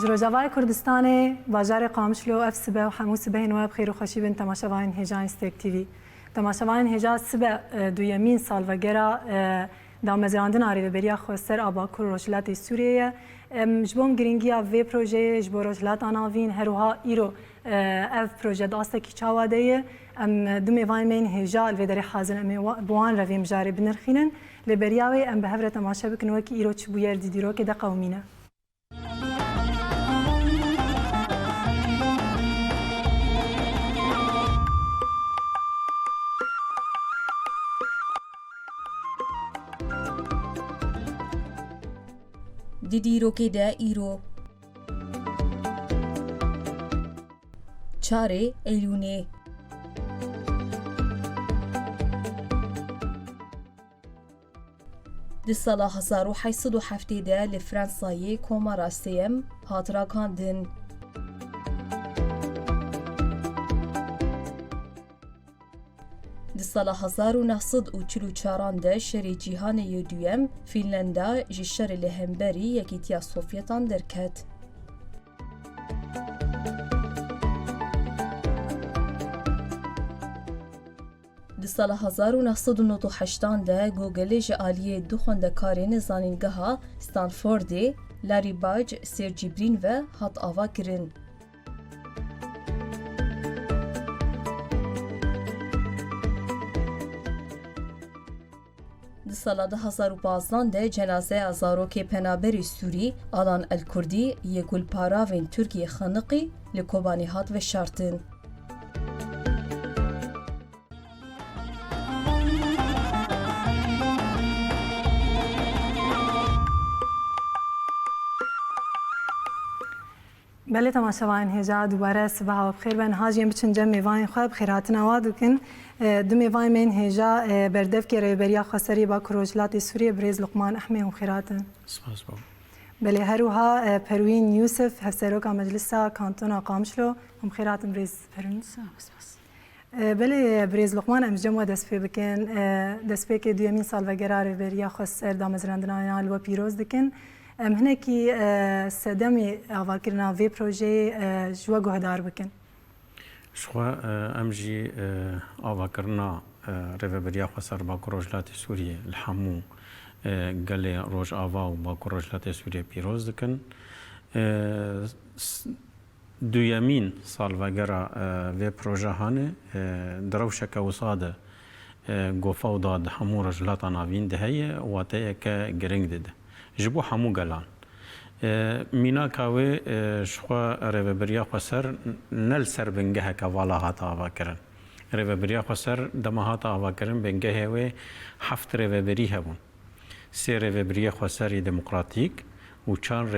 جروجاوای کردستان بازار قامشلو اف سبه و حمو سبه نواب خیر و خوشی بن تماشاوین هجان استیک تیوی تماشاوین هجا سبه دویمین سال و گرا دا مزراندن آری بریا خوستر آبا کور روشلات سوریه جبوم گرینگیا وی پروژه جبو روشلات آناوین هروها ایرو اف پروژه داسته کی چاواده دومی وای مین هجا الودری حاضر بوان رویم جاری بنرخینن لبریاوی ام به هفره تماشا بکنو کی ایرو چبویر دیدیرو که دا قومینه دیدیرو که ده ایرو چاره ایلونه دی سالا 1870 لفرانسایی کوما راستیم هاترا کاندن دی سالا 1944 ده شری جیهان یودویم فینلندا جی شر لهمبری یکیتیا سوفیتان درکت. دی سال 1998 ده گوگل جی آلیه دو خوندکارین زانینگاه ستانفوردی لاری باج سرجی برین و هات آوا کرن. دی سال 2015 ده جنازه ازاروک پنابری سوری آلان الکردی یه گلپاراوین ترکیه خانقی لکوبانی هات و شارتن. بله تماشاوین هجا دوباره صبح و بخیر بن هاجیم بچن جمع میوان خواب خیراتنا واد وکن دو میوان من هجا بردف که ریبریا خسری با کروجلات سوریه بریز لقمان احمی و خیراتن سپاس بابا بله هروها پروین یوسف هفسروکا مجلسا کانتونا قامشلو هم خیراتن بریز پروین سپاس بله بریز لقمان ام جمع دست پی بکن دست پی که دویمین سال و گرار ریبریا خسر دامزرندنان و پیروز دکن هناکی سدمی آواکرنا وی پروژه جوا گهدار بکن. شوا امجی آواکرنا ریوبریا خسر با کروجلات سوریه الحمو گله روج آوا و با کروجلات سوریه پیروز دکن. دویمین سال وگرا وی پروژه هانه دروشک وصاده گفته داد همو رجلات ناوین دهیه و تیه که گرنگ دیده. جبو همو گلان مینا کاوی شخوا ریوبریا خسر نل سر بنگه که والا هاتا آوا کرن ریوبریا خسر دما هاتا آوا کرن بنگه و هفت ریوبری هبون سه ریوبریا خسری دموکراتیک و چند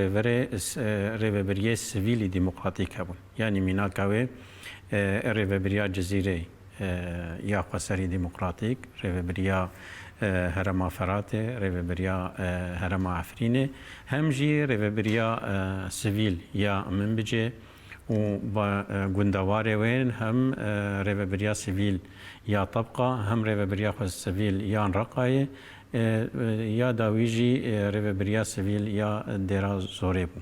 ریوبری سیویلی دموکراتیک هبون یعنی مینا کاوی ریوبریا جزیره یا خسری دموکراتیک ریوبریا هرما فراته ریوبریا هرما عفرینه هم جی ریوبریا سیویل یا منبجه و با گندواره وین هم ریوبریا سیویل یا طبقه هم ریوبریا خود سیویل یا رقایه یا داویجی ریوبریا سیویل یا دیرا زوره بو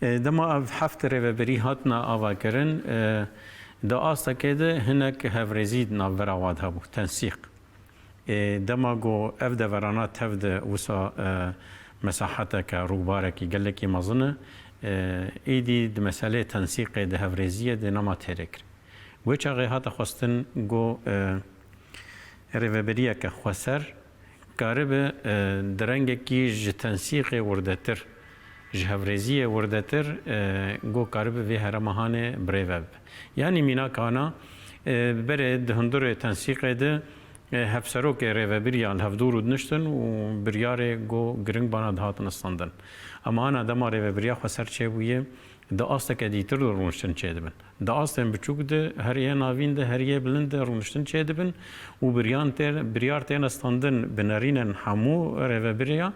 دما هفت ریوبری هاتنا آوا کرن دا آستا که ده هنک هفرزید ناورا وادها بو تنسیق دماغو اف دورانات تفد وسا مساحتك روبارك قالك مظنه ايدي مساله تنسيق ده هفريزيه ده نما تركر وچ هغه هات خوستن گو ریوبریا که خسر قارب درنگ کی ج تنسیق وردتر ج هفريزيه وردتر گو قارب و هرمهانه بریوب یعنی مینا کانا برد هندور تنسیق ده هفسروک ریوبریا الهفدور ودنشتن و بریار گو گرنگ بانا دهاتن استندن اما انا دما ریوبریا خسر چه بویه دا آستا که دیتر رونشتن چه دبن دا آستا بچوک ده هریه ناوین ده هریه بلند رونشتن چه دبن و بریار تین استندن بنارینن همو ریوبریا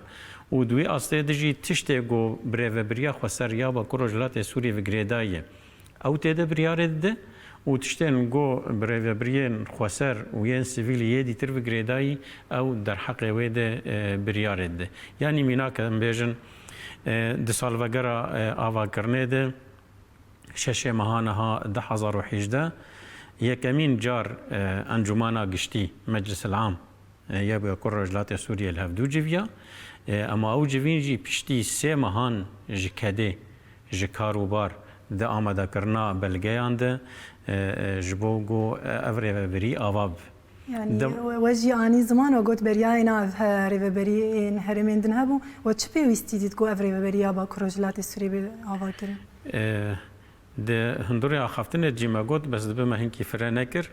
و دوی آستا دجی تشته گو ریوبریا خسر یا با کروجلات سوری و گریدایه او تیده بریار ده و تشتن گو بریوبرین خسر و ین سیویلی دی تر و گریدایی او در حق وید بریارد ده یعنی مینا که بیجن د سالڤگرا آواکرنê de şeşê meha niha 2018 yekemîn car encumana giştî Meclisil Am ya Kur Rojhilatê Sûriyê li hevdû civiya ama ew civîn jî piştî sê mehan ji kedê ji karûbar di amadekirina belgeyan de ji bo got ev rêveberî ava bibe. Yani وجی آنی زمان و گوت بریای ناف ریوبری این هرمین دن هبو و چه پیوستی دید گو اف ریوبری با کروجلات سوری به آوا کرد. ده هندوری آخفتن جیما گوت بس دبه مهنکی فرا نکر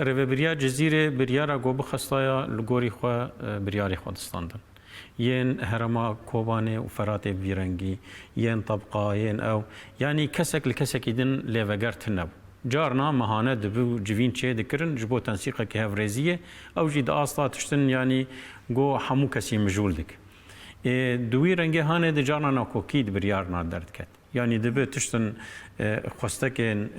ریوبریا جزیره بریارا گو بخستایا لگوری خو بریاری خودستاندن. ين هرما كوباني وفراتي بيرنجي ين طبقة ين أو يعني كسك لكسك يدن ليفجرت النب جارنا مهانة دبو جوين شيء ذكرن جبو تنسيقة كهفريزية أو جد أصلا تشتن يعني جو حمو كسي مجول دك دوي رنجي هانة دجارنا ناكوكيد بريارنا درد كت يعني دبو تشتن خستكين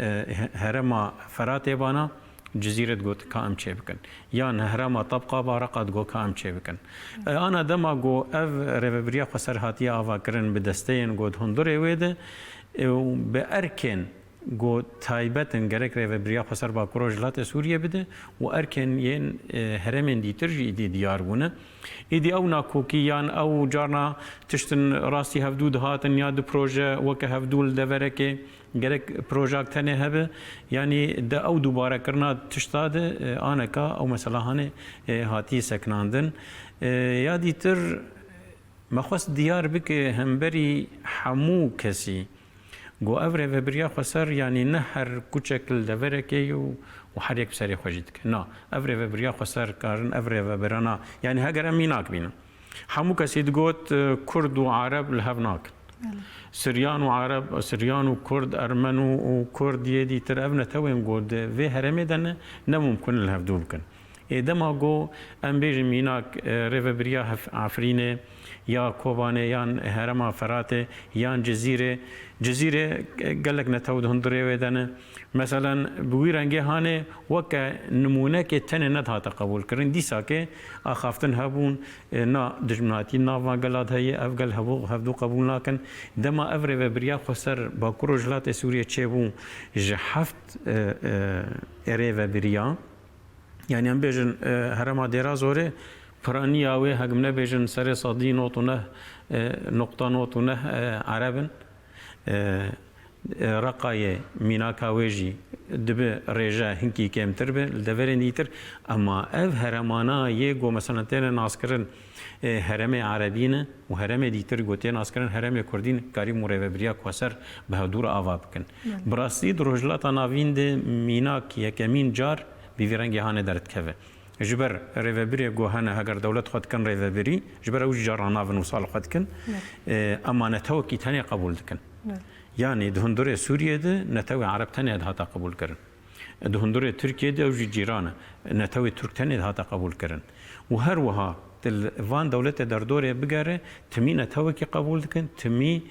هرما فراتي بانا جزيرة قوت كام شيء بكن يعني هرما طبقة بارقة قو كام شيء بكن أنا دما قو أف ريفبريا خسر هاتيا أفا كرن بدستين قوت هندوري ويده بأركن قو تايبتن جرك ريفبريا خسر با كروجلات سوريا بده وأركن ين هرمين دي ترجي دي ديار بونه إدي أو ناكوكيان أو جارنا تشتن راسي هفدود هاتن ياد بروجة وك هفدول دفركي جرك بروجاك تاني هبه يعني ده أو دوباره كرنا تشتاد أنا كا أو مثلا هني هاتي سكناندن يا دي تر مخص ديار بك همبري حمو كسي جو أفري فبريا خسر يعني نهر كوشكل دفركي وحريك بسري خوجتك نا أفري فبريا خسر كارن أفري فبرنا يعني هاجر أميناك بينا حمو كسي تقول كرد وعرب لهفناك سريان وعرب سريان وكرد أرمن وكرد يدي ترى أبنا توين قود في هرمي دنا نممكن الهفدو بكن إدما جو أم بيج ميناك ريفبريا عفرينة يا كوباني يان هرما فراتي يان جزيرة قالك نتود هندري ودنا مثلا بويرانجي هاني وك نمونه كي تن ندها تقبل كرن دي ساكي اخافتن هبون نا دجمناتي نافا قالات هي افقل هبدو قبول لكن دما افري بريا خسر باكروجلات سوريا تشيبون جحفت اريفا بريا يعني ام بيجن هرما ديرازوري فراني اوي هجمنا بيجن سري صدي نوتونه نقطه نوتونه عربن رقاية ميناكا ويجي دب رجع هنكي كم تربه الدفرين يتر أما أف هرمانا يجو مثلا تين ناسكرن هرم عربيين وهرم ديتر جوتين ناسكرن هرم كردين كريم مريبريا كوسر بهدور آوابكن براسي درجلات نافين ده ميناك يكمين جار بيفرنجي هانه درت كفه جبر ريفبري جوهنا هجر دولة خد كن ريفبري جبر أوج جارنا ونوصل خد كن أما نتوكي تاني قبول كن يعني دهندوري سوريا ده نتوي عرب تاني هذا قبول كرن دهندوري تركيا ده أوج جيرانه نتوي ترك تاني هذا قبول كرن وهر وها فان دولة دردوري بجاره تمي نتوكي قبول كن تمي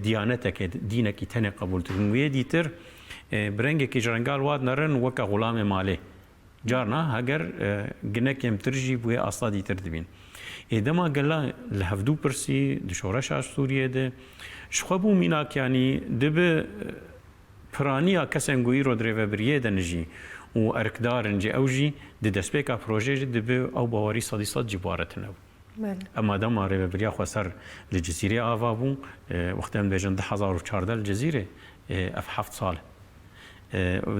ديانتك دينك تاني قبول كن ويدي تر برنجة كجرنجال واد نرن وكا غلام مالي جارنا هجر جنك يم ترجي بوي أصلا دي تردبين إدما قال لهفدو برسي دشورش على سوريا ده شخبو ميناك يعني دب فرانيا كسن جوي رودريفا بريه دنجي وأركدار نجي أوجي دسبيكا بروجي دب أو بواري صدي صد جبارتنا أما دما ريفا بريه خسر الجزيرة آفابو وقتها بيجن 2014 الجزيرة أف 7 صالح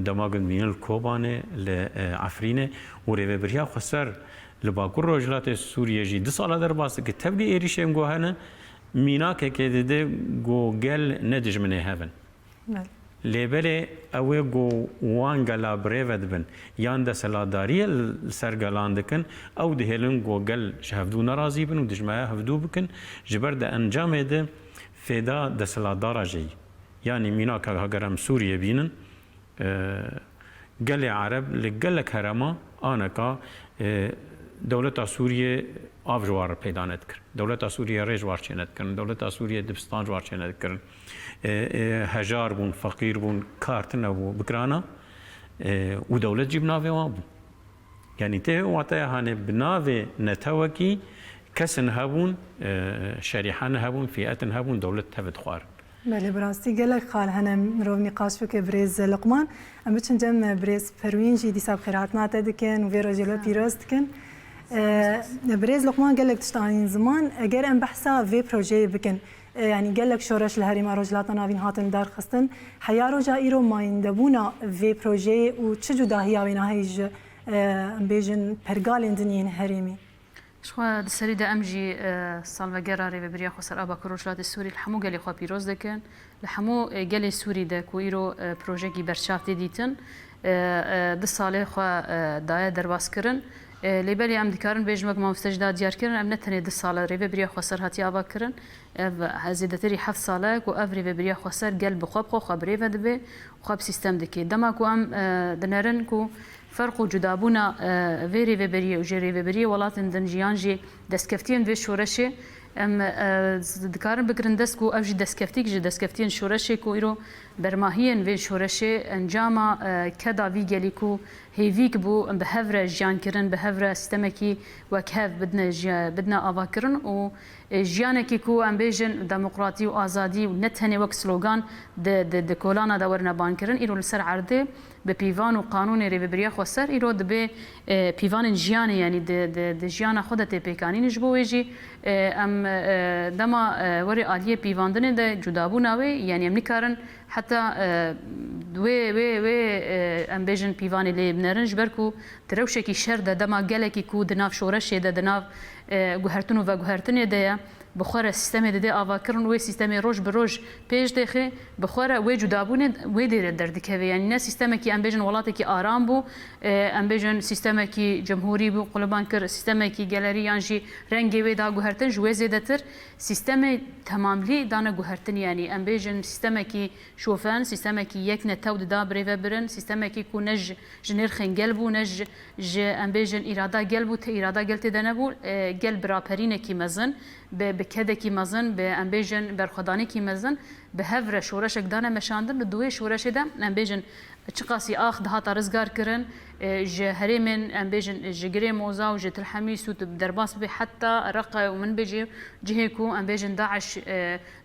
دماغن من الكوبانة لعفرينة وريفبريا خسر لباكور رجلات سوريا جي 2 سال در باس كتبلي إيريشم جوهنا ميناك كده جوجل ندج من هفن لبله أوه جو وانجلا بريفد بن ياند سلادارية السرقلاندكن أو دهلن جوجل شهفدو نرازي بن ودجماعة هفدو بكن جبر ده أنجام ده فدا دسلادارا جي يعني ميناك هجرم سوريا بينن قال عرب لقلك هرما أنا كا دولة سوريا أفجوار بيدانت كر دولة سوريا رجوار شنت كر دولة سوريا دبستان جوار شنت كر هجار بون فقير بون كارتنا بكرانا ودولة جبنا في وابو يعني ته وقتها هن بناوي نتوكي کسن هبون شریحان هبون فئات هبون دولت هفت خوار بله براستی گلک خال هنم رو نقاش بک برز لقمان ام بچن جم برز پروین جی دیساب خیرات نات دکن و ویرو جلو پیروز دکن برز لقمان گلک تشتانین زمان اگر ام بحثا في بروجي بکن يعني قال لك شورش الهريمه رجلات ناوين هاتن دار خستن حيا رجا ايرو ما يندبونا في بروجي وتشجو داهيا وينا هيج بيجن برغال دنيين هريمي شخوا دسری ده امجی سالوگرا ری بریا خسر آبا کروشلات سوری الحمو گلی خوا پیروز دکن الحمو گلی سوری ده کو ایرو پروژه کی برشافت دیتن ده ساله خوا دایا درواز کرن لیبلی ام دکارن بیجمک ماستجدا دیار کرن ام نتنی ده ساله ری بریا خسر هاتی آبا کرن زیادتری 7 ساله کو افری بریا خسر گل بخواب خو خبری و دبه خواب سیستم دکی دما کو ام دنرن کو فرق و جدابونا ویری وبری و جری وبری ولاتن دنجیانجی دستکفتین و شورشه ام دکارن بکرن دست کو اوج دستکفتیک ج دستکفتین شورشه کو ایرو برماهین و شورشه انجاما کدا وی گلی کو هیویک بو به هفر جان کرن به هفر سیستمکی و کهف بدنا آوا کرن و جیانکی کو ام بیژن دموکراتی و آزادی و نتنی وک سلوگان د کولانا دا ورنا بان کرن ایرو لسر عرضه به پیوان و قانون ریوبریا خسر ایرو د به پیوان جیان یعنی د جیان خودت پیکانین جبویجی ام دما وری عالیه پیواندن د جدابونه وی یعنی ام نکارن حتى ام بیژن پیوان لی بنرنج برکو تروشکی شر د دما گلکی کو د ناف شورش د ناف گوهرتون و گوهرتن ده بخوره سیستم ده آوا کرن و سیستم روز به روز پیش دخه بخوره و جدابونه و دیر درد که یعنی نه سیستم کی ام بیژن ولاتی کی آرام بو ام بیژن سیستم کی جمهوری بو قلبان کر سیستم کی گالری یانجی رنگی و دا گوهرتن جو زیادتر سیستم تماملی دانه گوهرتن یعنی ام بیژن سیستم کی شوفن سیستم کی یک نتاود دا بریو برن سیستم کی کو نج جنر خنگل بو نج ج ام بیژن اراده گل بو ته اراده گلت دنه بو گل براپرینه کی مزن به کده کی مزن به ام بیژن برخدانی کی مزن به هفر شورش دانه مشاندن دوی شورش ده ام بیژن چقاسی آخ ده هات رزگار کرن جهری من ام بیژن جگری موزا و جتل حمیس و درباس به حتی رقه و من بيجي جهكو ام بیژن داعش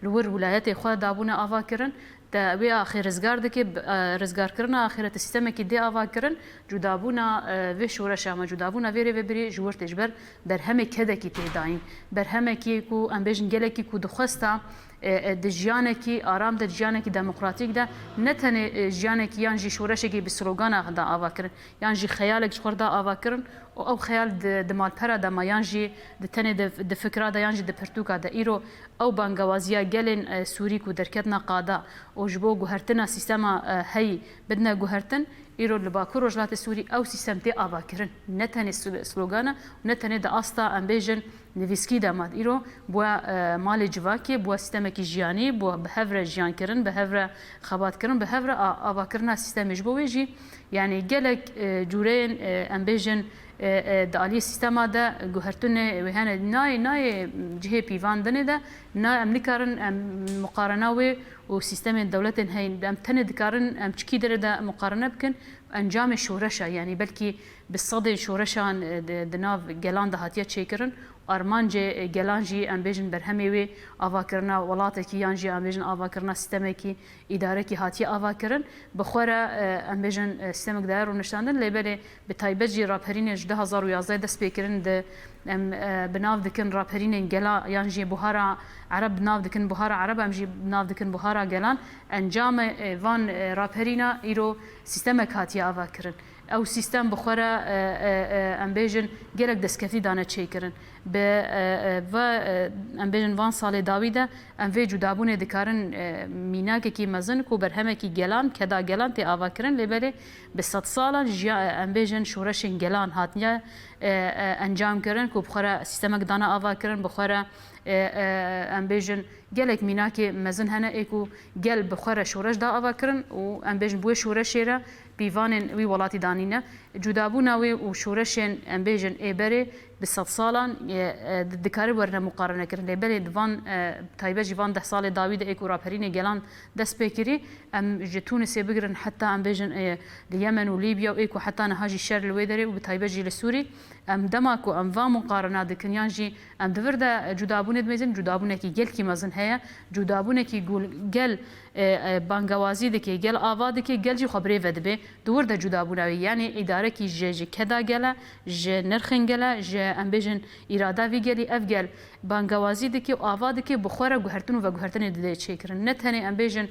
لور ولایت خود دابونه آوا کرن تا وی آخر رزگار دکی رزگار کرنا آخرت سیستم کی دی آوا کرن جدابونا و شورش ما جدابونا ویری و بری جور تجبر بر همه کده کی تداین بر همه کی کو ام بیژن گله کی کو دخستا د جیانکی آرام د جیانکی دموکراتیک ده نتنه جیانکی یانجی شورشکی به سلوگان دا آوا کرن یانجی خیالک خوردا آوا کرن او خیال د مال پرا د ما یانجی د تنه د فکر دا یانجی د پرتوکا د ایرو او بانگوازیا گلن سوری کو درکتنا قادا او جبو گوهرتنا سیستما هی بدنا گوهرتن ایرو لباکو رجلات سوری او سیستم تی آوا کرن نتنه سلوگانا نتنه د آستا ام بیژن نویسکی داماد ایرو بو مال جواکی بو سیستم کی جیانی بو به هفر جیان کرن به هفر خبات کرن به هفر آوا کرنا سیستم جبویجی یعنی گلک جورین ام بیژن دالی سیستما ده گوهرتونه و هنه نای جهه پیواندنه ده نای ام نکارن مقارنه و سیستم دولت هی ام تنه دکارن ام چکی داره ده مقارنه بکن انجام شورشه یعنی بلکی بالصد شورشان دناف گلان ده هاتیه چیکرن آرمانج گلانجی ام بیژن برهمی وی آوا کرنا ولاته کی یانجی ام بیژن آوا کرنا سیستم کی اداره کی هاتیه آوا کرن بخوره ام بیژن سیستم دایر و نشاندن لیبل به تایبجی راپرین 2011 دست بکرن ده ام بناف دکن راپرین گلا یانجی بوهارا عرب بناف دکن بوهارا عرب امجی بناف دکن بوهارا گلان انجام وان راپرینا ایرو سیستم هاتیه آوا کرن او سیستم بخوره ام بیژن گلک دستکفی دانه چیکرن به و ام بیژن وان سال داویده ام وی جدابونه دکارن مینا کی مزن کو برهمه کی گلان کدا گلان تی آوا کرن لبره به 100 سال ام بیژن شورش گلان هاتنیا انجام کرن کو بخوره سیستم دانه آوا کرن بخوره ام بیژن گلک مینا کی مزن هنه اکو گل بخوره شورش دا آوا کرن و ام بیژن بو شورش را پیوان وی ولاتی دانینه جودابونا و شورشين ام بيجن ايبري بصد سالان دكاري ورنا مقارنه كرن لبري دفان تايبه جيفان 10 سال داوود ايكو رابرين جلان دس بيكري ام جتونس بيجرن حتى ام بيجن اليمن وليبيا وايكو حتى نهاجي الشر الويدري وبتايبه جي للسوري ام دماكو ام فا مقارنه دكنيان جي ام دفردا جودابونه دمزن جودابونه كي جل كي مزن هيا جودابونه كي يقول جل بانغوازي دكي جل آوا دكي جل جي خبري ودبي دور دا جودابونه يعني اداره كي جي كدا جلا جي نرخن جلا جي ام بيجن اراده وی گلی اف گل بانگوازی دکی و آوا دکی بخوره گوهرتن و گوهرتن دده چیکرن نتنی ام بيجن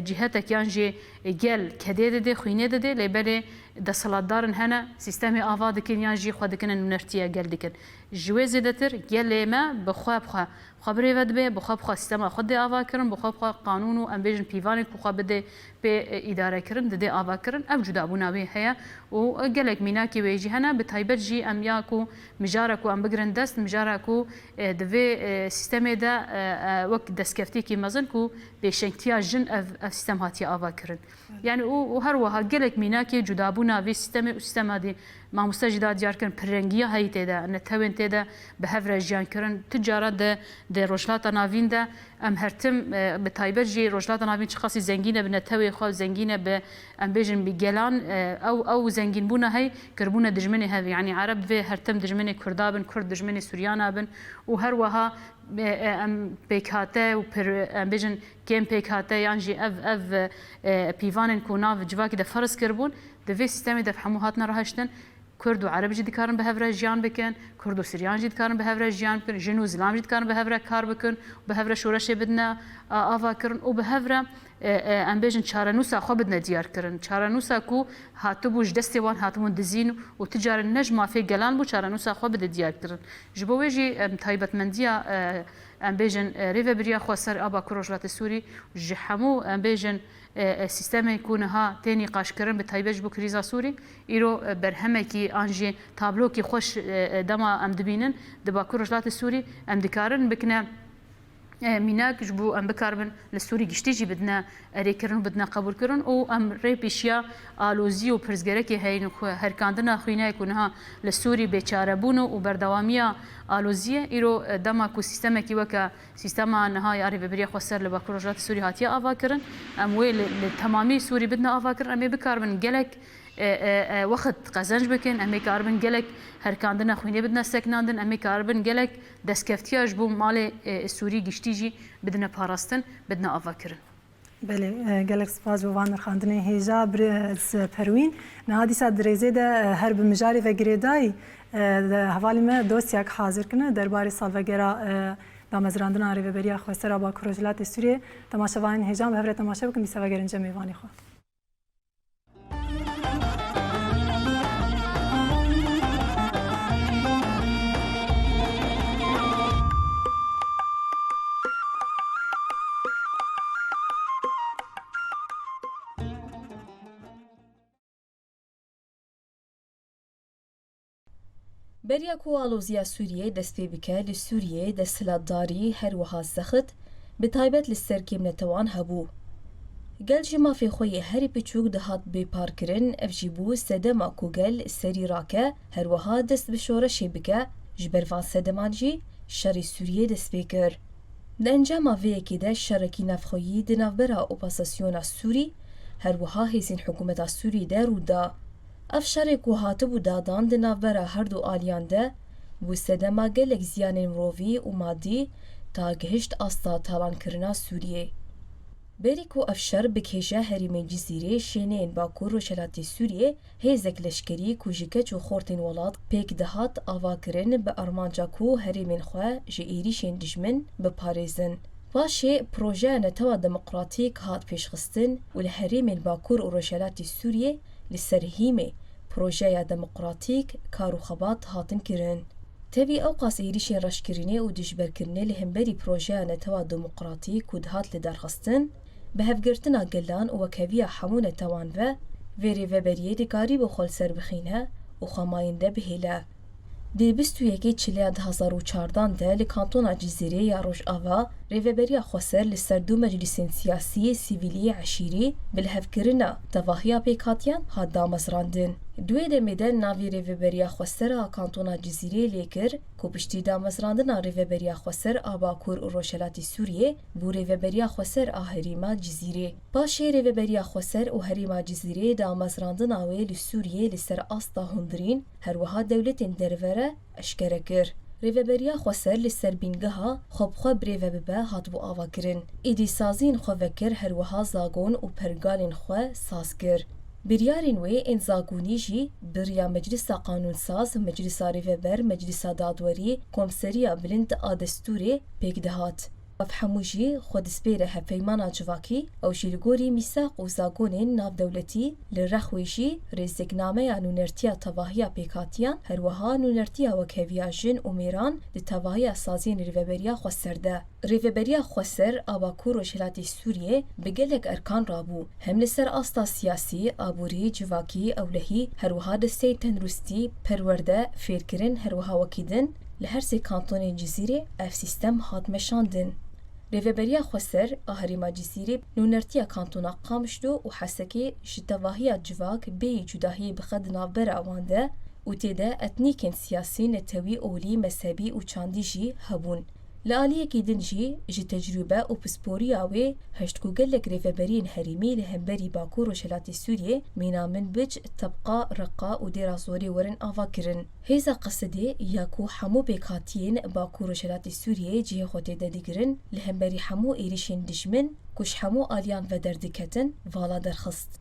جهتك يانجي جل كديد دي خوينه دي لبل دسلادارن هنا سيستم آوا دكن يانجي خودكن نرتيا جل دكن جوز دتر جل ما بخوا خبري ودبه بخوا سيستم خود آوا کرن بخوا قانون و ام بيجن بيوان بخوا بده به اداره کرن دده آوا کرن اب جدا بوناوي هيا و جلك ميناكي ويجي هنا بتايبت جي ام ياكو مجاركو ام بگرن دست مجاركو دفي سيستم دا وقت دسكفتي كي مزنكو بشنكتيا جن اف سيستم هاتي آوا کرن يعني و هروها جلك ميناكي جدا بوناوي سيستم دي ما مستجدات ديار كن برنگيا هاي تدا نتوين تدا بهفر جيان كرن تجارة ده روشلات ناوين ده ام هرتم بتايبت جي روشلات ناوين شخصي زنگينه بنتوي خو زنگينه ب ام بيجن بجلان او زنگين بونا هاي كربونا دجمني هذه يعني عرب في هرتم دجمني كردابن كرد دجمني سوريانابن وهروها ام بيكاته و ام بيجن كيم بيكاته يعني اف بيفانن كوناف جواكي ده فرس كربون ده في سيستم ده فهمو هاتنا راهشتن كرد و عرب جدي كارن بهفره جيان بكن كرد و سريان جدي كارن بهفره جيان بكن جنو زلام جدي كارن بهفره كار بكن وبهفره شورش بدنا آوا كرن وبهفره ام بيجن چارنوسا خو بدنا ديار كرن چارنوسا كو هاتبوج دستوان هاتمون دزين و تجار النجمه في جلان بو چارنوسا خو بد ديار كرن جبويجي تايبت منديا ام بيجن ريفبريا خو سر ابا كروجلات السوري جحمو ام بيجن سیستم یکونها تینی قاش کردن به تایبش بو کریزا سوری ایرو برهمه کی آنجی تابلو کی خوش دما ام دبینن دبا کروجلات سوری ام دکارن بکنه میناک جبو ام بکاربن لسوری گشتیجی بدنا ریکرن بدنا قبول کرن او ام ریپیشیا آلوزی و پرزگره کی هین هر کاندنا خوینه یکونها لسوری بیچاره بونو و بردوامیا آلوزیه ایرو دما کو سیستم کی وکا سیستم نهای اری ببریا خسر لبا پروژات سوری هاتیا آوا کرن ام ویل تمامی سوری بدنا آوا کرن ام بکاربن گلک وقت قزنج بکن امی کاربن گلک هر کاندنا خوینه بدنا سکناندن امی کاربن گلک دسکفتیاج بو مال سوری گشتیجی بدنا پاراستن بدنا آوا کرن بله گلک سپاس بو وان خاندنه هیجا برز پروین نهادی سا دریزه ده هر بمجاری و گریدای حوالی ما دوستیاک حاضر کنه درباره سالوگرا دامزراندن آری و بریا خوستر با کروجلات سوریه تماشاوان هیجا به هر تماشا بکن بیسا و گرنجه میوانی خو بریا کو آلوزیا سوریه دست پی بکه لسوریه دست لاداری هر وها زخت به تایبت لسرکیم نتوان هبو. گل جما فی خوی هری پیچوک دهات بی پار کرن افجیبو سدما کو گل سری راکه هر وها دست بشوره شی بکه جبروان سدمان جی شری سوریه دست بکر. ده انجام ویکی ده شرکی نفخویی ده نوبرا اپاساسیون سوری هر وها هیزین حکومت سوری ده رو دا. افشار کو هاتبو دادان د ناوبره هر دو آلیان ده بو سدما گلک زیانین مروی و مادی تا گهشت استا تالان کرنا سوریه. بری کو افشار بکیجه هریمین جزیره شینین باکور و شلاتی سوریه هیزک لشکری کو جکچ و خورتین ولاد پیک دهات آوا کرن به ارمانجا کو هریمین خواه جئیری شین دجمن بپاریزن. باشه پروژه نتوا دموکراتیک هات پیشخستن و لهریمین باکور و رشلاتی سوریه لسرهیمه پروژه دموکراتیک کارو خبات هاتن کرن. تبی اوقاس ایریشین رشکرینه و دجبرکرنه لهمبری پروژه نتوا دموکراتیک و دهات لدرخستن به هفگرتنا گلان و وکویا حمون توان و ویری و بریه دکاری بخول سر بخینه و خماینده بهیله. دی 21/2014 ده لکانتونا جزیره یا روش آوا ریوبریا خسر لسر دو مجلسین سیاسی سیویلی عشیری بالهفکرنا تواهیا پیکاتیان هاد دامزراندن. دوی دمیدن ناوی ریوبریا خوستر کانتونا جزیره لیکر کو پشتی دا مزراندنا ریوبریا خوستر آباکور و روشلاتی سوریه بو ریوبریا خوستر هریما جزیره پاشه ریوبریا خوستر و هریما جزیره دا مزراندنا وی لسوریه لسر آستا هندرین هروها دولتین دروره اشکره کر ریوبریا خوستر لسر بینگها خوبخوا بریوه ببه هات بو آوا کرن ایدی سازین خو وکر هروها زاگون و پرگالین خو ساز کر بریارین وی این زاگونی جی بریا مجلس قانون ساز مجلس ریوبر مجلس دادوری کمسریا بلند آدستوری پیک دهات اف هموجی خود سپیره هفیمانا جواکی او شیلگوری میساق و زاگونین ناو دولتی لرخویشی رزگنامه یا نونرتیا تواهیا پیکاتیان هروها نونرتیا وکهویا جن و میران دی تواهیا سازین ریوبریا خوسترده ریوبریا خوستر آباکور و شلاتی سوریه بگلک ارکان رابو هم لسر آستا سیاسی آبوری جواکی اولهی هروها دسته تنرستی پرورده فیرکرین هروها وکیدن لهر سی کانتون جزیره اف سیستم هات مشاندن ریوبریا خوستر هریما جزیره نونرتیا کانتونا قامشدو و حسکی جتواهیا جواک بی جداهی بخد نافبر اوانده و تیده اتنیکن سیاسی نتوی اولی مذهبی و چاندی جی هبون لآلیه کی دنجی جی تجربه و پسپوری آوی هشت گلک ریوبرین هریمی لهمبری باکور و شلاتی سوریه مینا من بج طبقا رقا و دیرازوری ورن آوا کرن هیزا قصده یاکو حمو بیکاتین باکور و شلاتی سوریه جی خوته دادیگرن لهمبری حمو ایریشین دجمن کش حمو آلیان و دردکتن والا درخست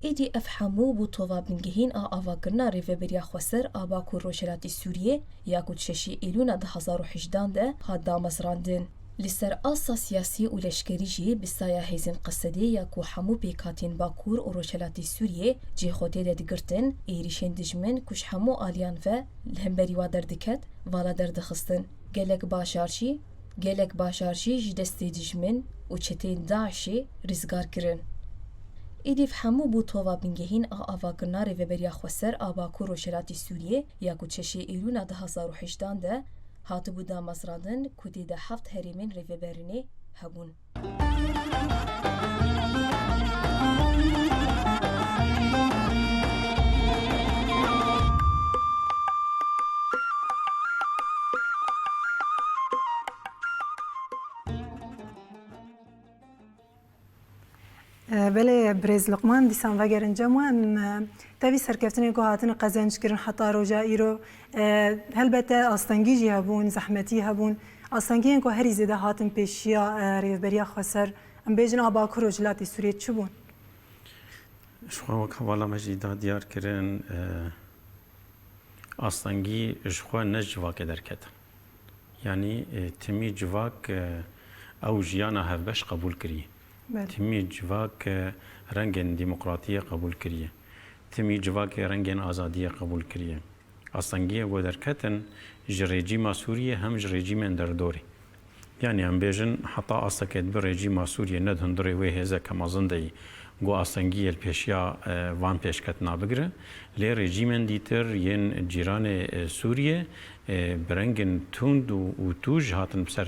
ایدی افهمو بو طوابا بنگهین آوا کرنا ریوبریا خوستر آباکور روشلاتی سوریه یاکو ششی ایلونا 2018 ده هاد دامزراندن لسر آسا سیاسی و لشکری جی بسایا هیزن قصده یاکو حمو بیکاتین باکور و روشلاتی سوریه جی خوته ده دگرتن ایریشن دجمن کش حمو آلیان و لهمبری وا دردکت والا دردخستن گلک باشارشی جی دستی دجمن و چتین داعشی رزگار کرن ایدیف همو بو طوابا بنگهین آواگرنا ریوبریا خوستر آباکور و شلاتی سوریه یا کچشی ایلونا 2018 ده هاتو بو دامزراندن کدی ده 7 هریمین ریوبرینی هبون بله برز لقمان دیسان وگرن جمعن تابی سرکفتنی که هاتن قزنج کرن حتی روجا ایرو هلبته آستانگی جی هبون زحمتی هبون آستانگی که هری زده هاتن پیشیا ریوبریا خوستر ام بیجن آباکور و جلاتی سوریه چه بون؟ شخوا وک حوالا مجیدا دیار کرن آستانگی شخوا نجواک درکتن یعنی تمی جواک او جیانا هفبش قبول کریه تمی جواک رنگن دموکراتیه قبول کریه تمی جواک رنگن آزادیه قبول کریه آستانگیه گو درکتن رژیم سوریه هم رژیم در دوری یعنی هم بیجن حتی آستاکت بر رژیم سوریه ندهندره وی هزه کمازنده گو آستانگیه الپیشیا وان پیشکت نابگره لی رژیم دیتر ین جیران سوریه برنگن توند و توج هاتن بسر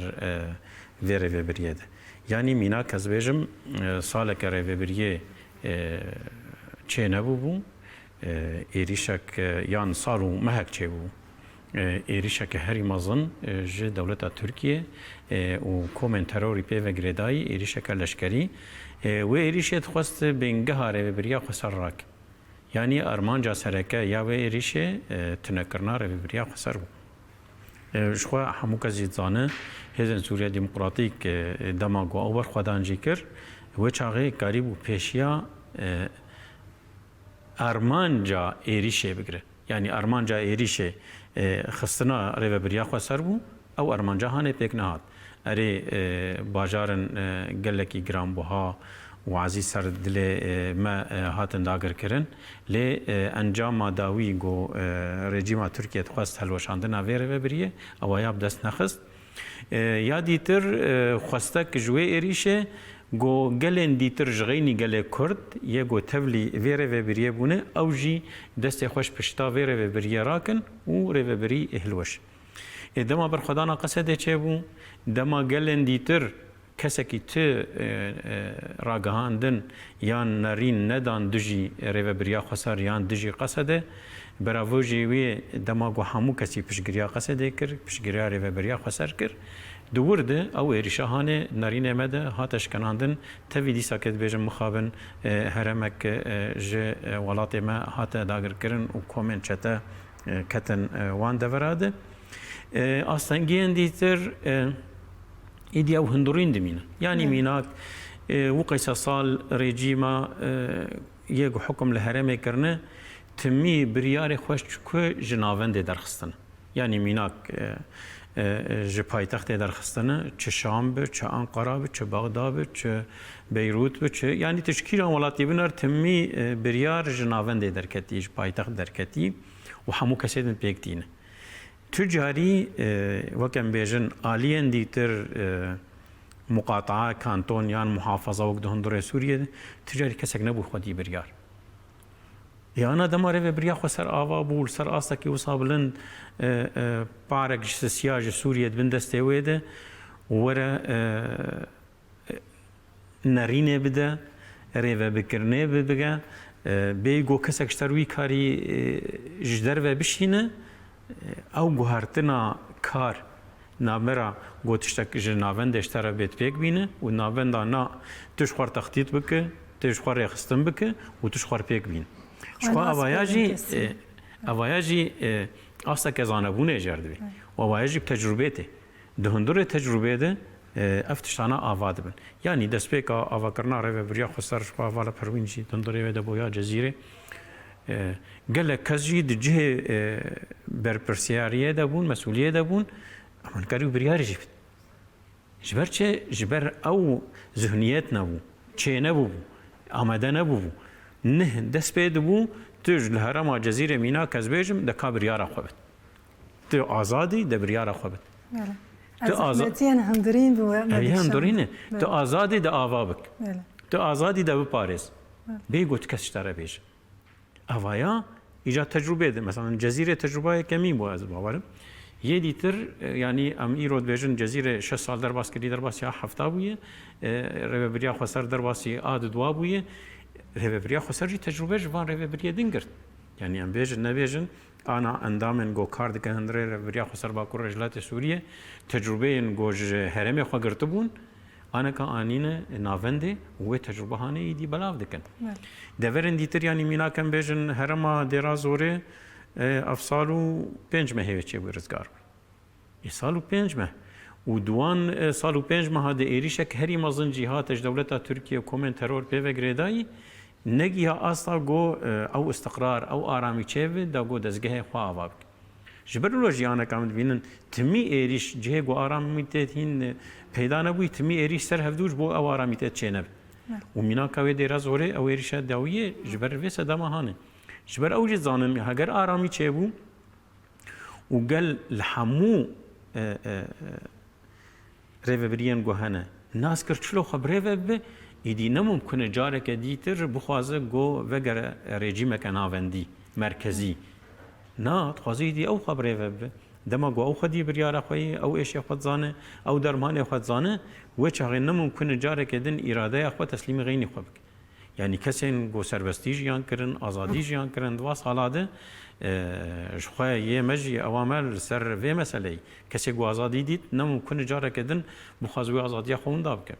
ویره بریده یعنی مینا کز بیجم سال که ریوبریه چه نبو بو ایریشک یان سالو مهک چه بو ایریشک هری مازن جه دولت ترکیه و کومن تروری پی و گریدای ایریشک لشکری و ایریشت خواست بینگه ریوبریا خسر راک یعنی ارمانجا سرکه یا و ایریشه تنکرنا ریوبریا خسر بو شخوا همو کسی زانه هزن سوریه دموکراتیک دماغو اوبر خودان جی کر و چاقه قریب و پیشیا ارمانجا ایریشه بگره یعنی ارمانجا ایریشه خستنا ریوبریا خوا سر بو او ارمانجا هانه پیک نهاد اری باجارن گلکی گرام بوها و عزیز سر دل ما هاتن داگر کرن لی انجام داوی گو رژیم ترکیه خواست هلوشاندن ویره بریه او یاب دست نخست یا دیتر خواستک جوی ایریشه گو گلن دیتر جغینی گل کرد یه گو تولی ویره بریه بونه او جی دست خوش پشتا ویره بریه راکن و ریوه بری اهلوش دما بر خدانا قصده چه بو دما گلن دیتر کەسێکی ت ڕاگەهاندن یان نەرین نەدان دژی ڕێڤەبریا خۆسەر یان دژی قەسەدە بەراڤۆژی وێ دەماگۆ هەموو کەسی پشتگirیا قەسەدێ کرد پشتگirیا ڕێڤەبریا خۆسەر کرد دوورده ئەو ێریشەهانێ نەرینێ مەدە هاتە شکەناندن تەوی دیسا کە دبێژم مخابن هەرەمەک ji welatê me hate dagirkirin û komên çete ketin wan deverade astengiyên dîtir îdiya ew hindurîn dimîne yanî mînak wisa sal rejîma yek hukm li herêmê kirine timî biryarê xweş ku ji navendê derxistin yanî mînak ji paytextê derxistine çi Şam bi çi Anqara bi çi Baxda bi çi Beyrût bi çi yanî tişkîlan welatî binar timî biryar ji navendê derketî ji paytext derketî û hemû kesê din pêk tîne tu carî wek em bêjin aliyên dîtir muqataa kanton yan muhafaza wek di hundirê Sûriyê de tu carî kesek nebû xwedî biryar yana dema rêveberiya xwe ser ava bû li ser astekî wisa bilind parek ji sisiya ji Sûriyê dibin destê wê de were nerînê bide rêvebikirinê bige bê got kesek ji ter wî karî ji derve bişîne ew guhertina kar nabera got tiştek ji navendê ji te re bêt pêk bîne û navenda na tu ji xwe textît bike tu ji xwe rêxistin bike û tu ji xwe pêk bîn Şuan avaya jî astek zanebûnê jêr dibê avaya jî tecrübê tê di hundirê tecrübê de ev tiştana ava dibin yanî destpêka avakirina rêveberiya xweser ji ava li Perwîn jî di hundirê wê de boya Cezîrê gelek kes jî di cihê berpirsiyariyê de bûn mesuliyê de bûn ew karî û biryarê jî bidin ji ber çi ji ber ew zihniyet nebû çê nebû amade nebû نه دست پێ دەبوو توش لە هەرەما جەزیرە مینا کەس بێژم دەکا بریارە خۆ بێت تو ئازادی دە بریارە خۆ بێت هەندورینە تو ئازادی دە ئاوا بک تو ئازادی دە بپارێز بێ گوت کەس شتەرە بێژ ئەڤایە ئیجا تەجروبێ دە مەسەڵەن جەزیرە تەجروبایە کەمی بۆ ئەز باوەرم یە دیتر ینی ئەم ئیرۆ دبێژن جەزیرە 6 سال دەرباس کردی دەرباسی هەفتا بوویە ڕێوەبریا خۆسەر دەرباسی ئاد دوا بوویە rêveberiya xweser jî tecrübe ji van rêveberiyê din girt yanî em bêjin nebêjin ana endamên got kar dikin hundirê rêveberiya xweser Bakur Rejlatê Sûriye tecrübeyên got ji herêmê xwe girtibûn aneka anîne navendê û wê tecrübehanê îdî belav dikin deverên dîtir yanî mînak em bêjin herema dêra zorê ev sal û 5 meh hêvê çêbû rizgar bû sal û 5 meh û duwan sal û 5 meha de êrîşek herî mezin jî hate ji dewleta Tirkiye komên teror pêve girêdayî negiha asta got ew istiqrar ew aramî çêve da got dezgehê xwe ava bike ji ber lo jiyaneka min dibînin timî êrîş cihê got aramî tê hîn peyda nebûyî timî êrîş ser hevdû ji bo ew aramî tê çênebe û mînaka wê dêra zorê ew êrîşa dawiyê ji ber vê sedema hane ji ber ew jî zanin heger aramî çêbû û gel li hemû rêveberiyên got hene nas kir çilo xwe bi rêve bibe îdî nemumkune careke dîtir bixwaze got vegere rejîmeke navendî merkezî na dixwaze îdî ew xwe bi rêve bibe dema got ew xwedî biryara xwe yê ew êşê xwe dizane ew dermanê xwe dizane wê çaxê nemumkune careke din îradeya xwe teslîmê xeynî xwe bike yanî kesên got serbestî jiyan kirin azadî jiyan kirin di va sala de ji xwe yê me jî ewame li ser vê meseleyê kesê got azadî dît nemumkune careke din bixwaze wê azadiya xwe winda bike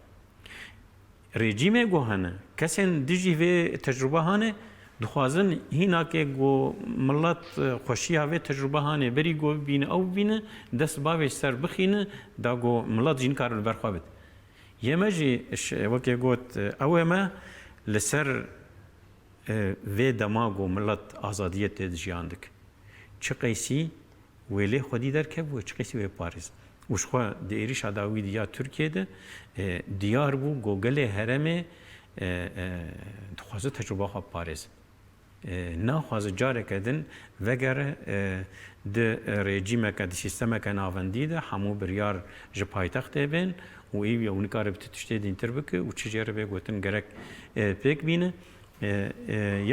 rejîmê got hene kesên dijî vê tecrübe hane dixwazin hînakê got millet xweşiya vê tecrübe hane berî got bîne ew bîne dest bavê ser bixîne da got millet jî nikare li ber xwe bide yê me jî wekê got ew ê me li ser vê dema got millet azadiyê tê jiyan dike çi qeysî wê lê xwedî derkebû çi qeysî wê parêz û ji xwe di êrîşa dawî diya Tirkiyeyê de diyar bû got gelê herêmê dixwaze tecrübe xwe parêz naxwaze careke din vegere di rejîmeke di sîstemeke navendî de hemû biryar ji paytextê bên û îv ew nikare bi tiştê dîntir bike û çi jê re vê gotin gerek pêk bîne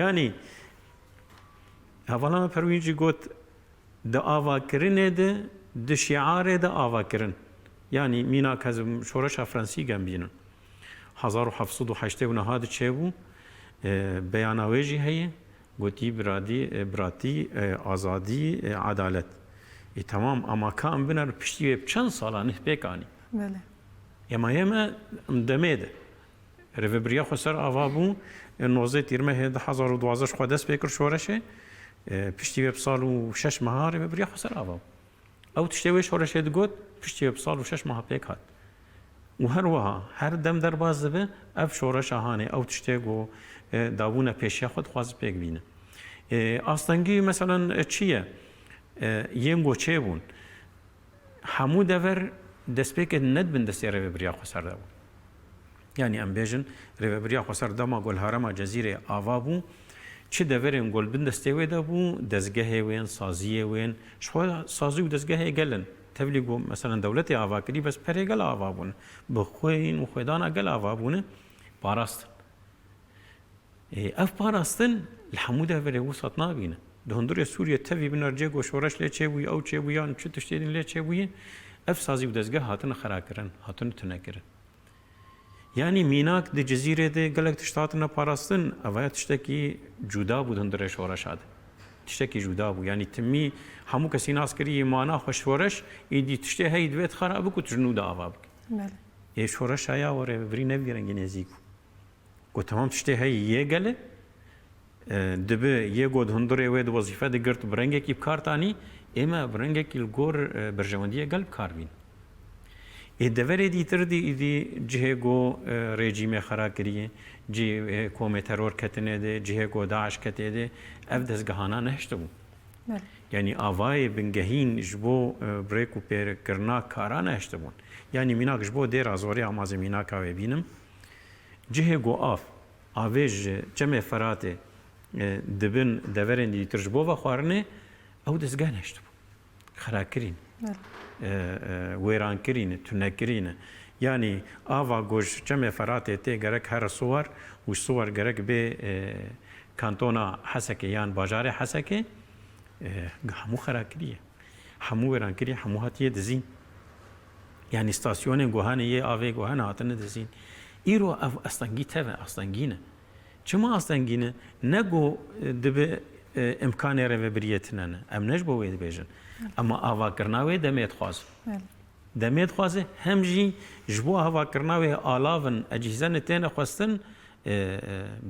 yanî hevalama Perwîn jî got di avakirinê de di şiarê de avakirin یعنی مینا کزم شورش فرانسی گم بینن 1708 هاد چه بیانویجی هی گوتی براتی آزادی عدالت تمام اما کام بنر پشتی چند سالانه بکانی بله یما دمید رفبریا خسر آوابو نوزه تیرمه 2012 خودس بکر شورشه پشتی به سال و 6 ماه رفبریا خسر آواب او تشتوی شورشه دگوت پشتی به سال و 6 ماه بکات و هر وها هر دم در باز به اف شورش هانه او تشتگو داوونه پیشیا خود خواست بک بینه آستانگی مثلا چیه ینگو چه بون همو دور دست بک ند بن دست رفبریا خسر دو یعنی ام بیژن رفبریا خسر دما گل هرم جزیره آوابو چه دورن گل بن دسته وی دبو دزگه وین سازیه وین شو سازی و دزگه گلن تبلیغو مثلا دولت آواکری بس پرگل آوابون بخوین و خدانا گل آوابونه پاراست اف پاراستن الحمود دور وسط نابینه دهندور سوریه تفی بنرجع گوشورش لیچه وی او چه ویان چه تشتین لیچه وی اف سازی و دزگه هاتن خراکرن هاتن تنکرن یعنی میناک دی جزیره دی گلک تشتاتنا پاراستن اوه تشتکی جدا بودن در شورش آده تشتکی جدا بود یعنی تمی همو کسی ناس کری مانا خوش شورش ایدی تشتی هی دویت خرابه که تجنو دا آواب بله یه شورش آیا وره بری نبیرنگی نزیکو که تمام تشتی هی یه گله دبه یه گود هندره وید وظیفه دی گرت برنگه کی بکارتانی اما برنگه کی لگور برجواندیه گل بکار بین دوري دي تردي دي جهه رژیم خراکریه جه کوم ترور کتنه ده جهه داعش کته ده اف دزگهانا نهشته بو یعنی آوای بنگهین جبو بریکو پیر کرنا کارا نهشته بون یعنی میناک جبو دیر ازوری آماز میناکا و بینم جهه آف آویج جمع فراته دبن دورن دي ترجبو و خوارنه او دزگه نهشته بو خراکرین ویران کرینه تونه کرینه یعنی آوا گوش جمع فراته تی گرک هر صور و صور گرک به کانتونا حسکه یان باجار حسکه همو خراکریه همو ویران کریه همو هاتیه دزین یعنی استاسیون گوهانه یه آوه گوهانه هاتنه دزین ایرو استانگی تاوه استانگینه چما استانگینه نگو دبه امکان رو بریتنه نه ام نش بو وید بیژن اما آوا کرناوی دمیت خواز دمیت خوازه هم جی جبو آوا کرناوی آلاون اجهزه نتینه خواستن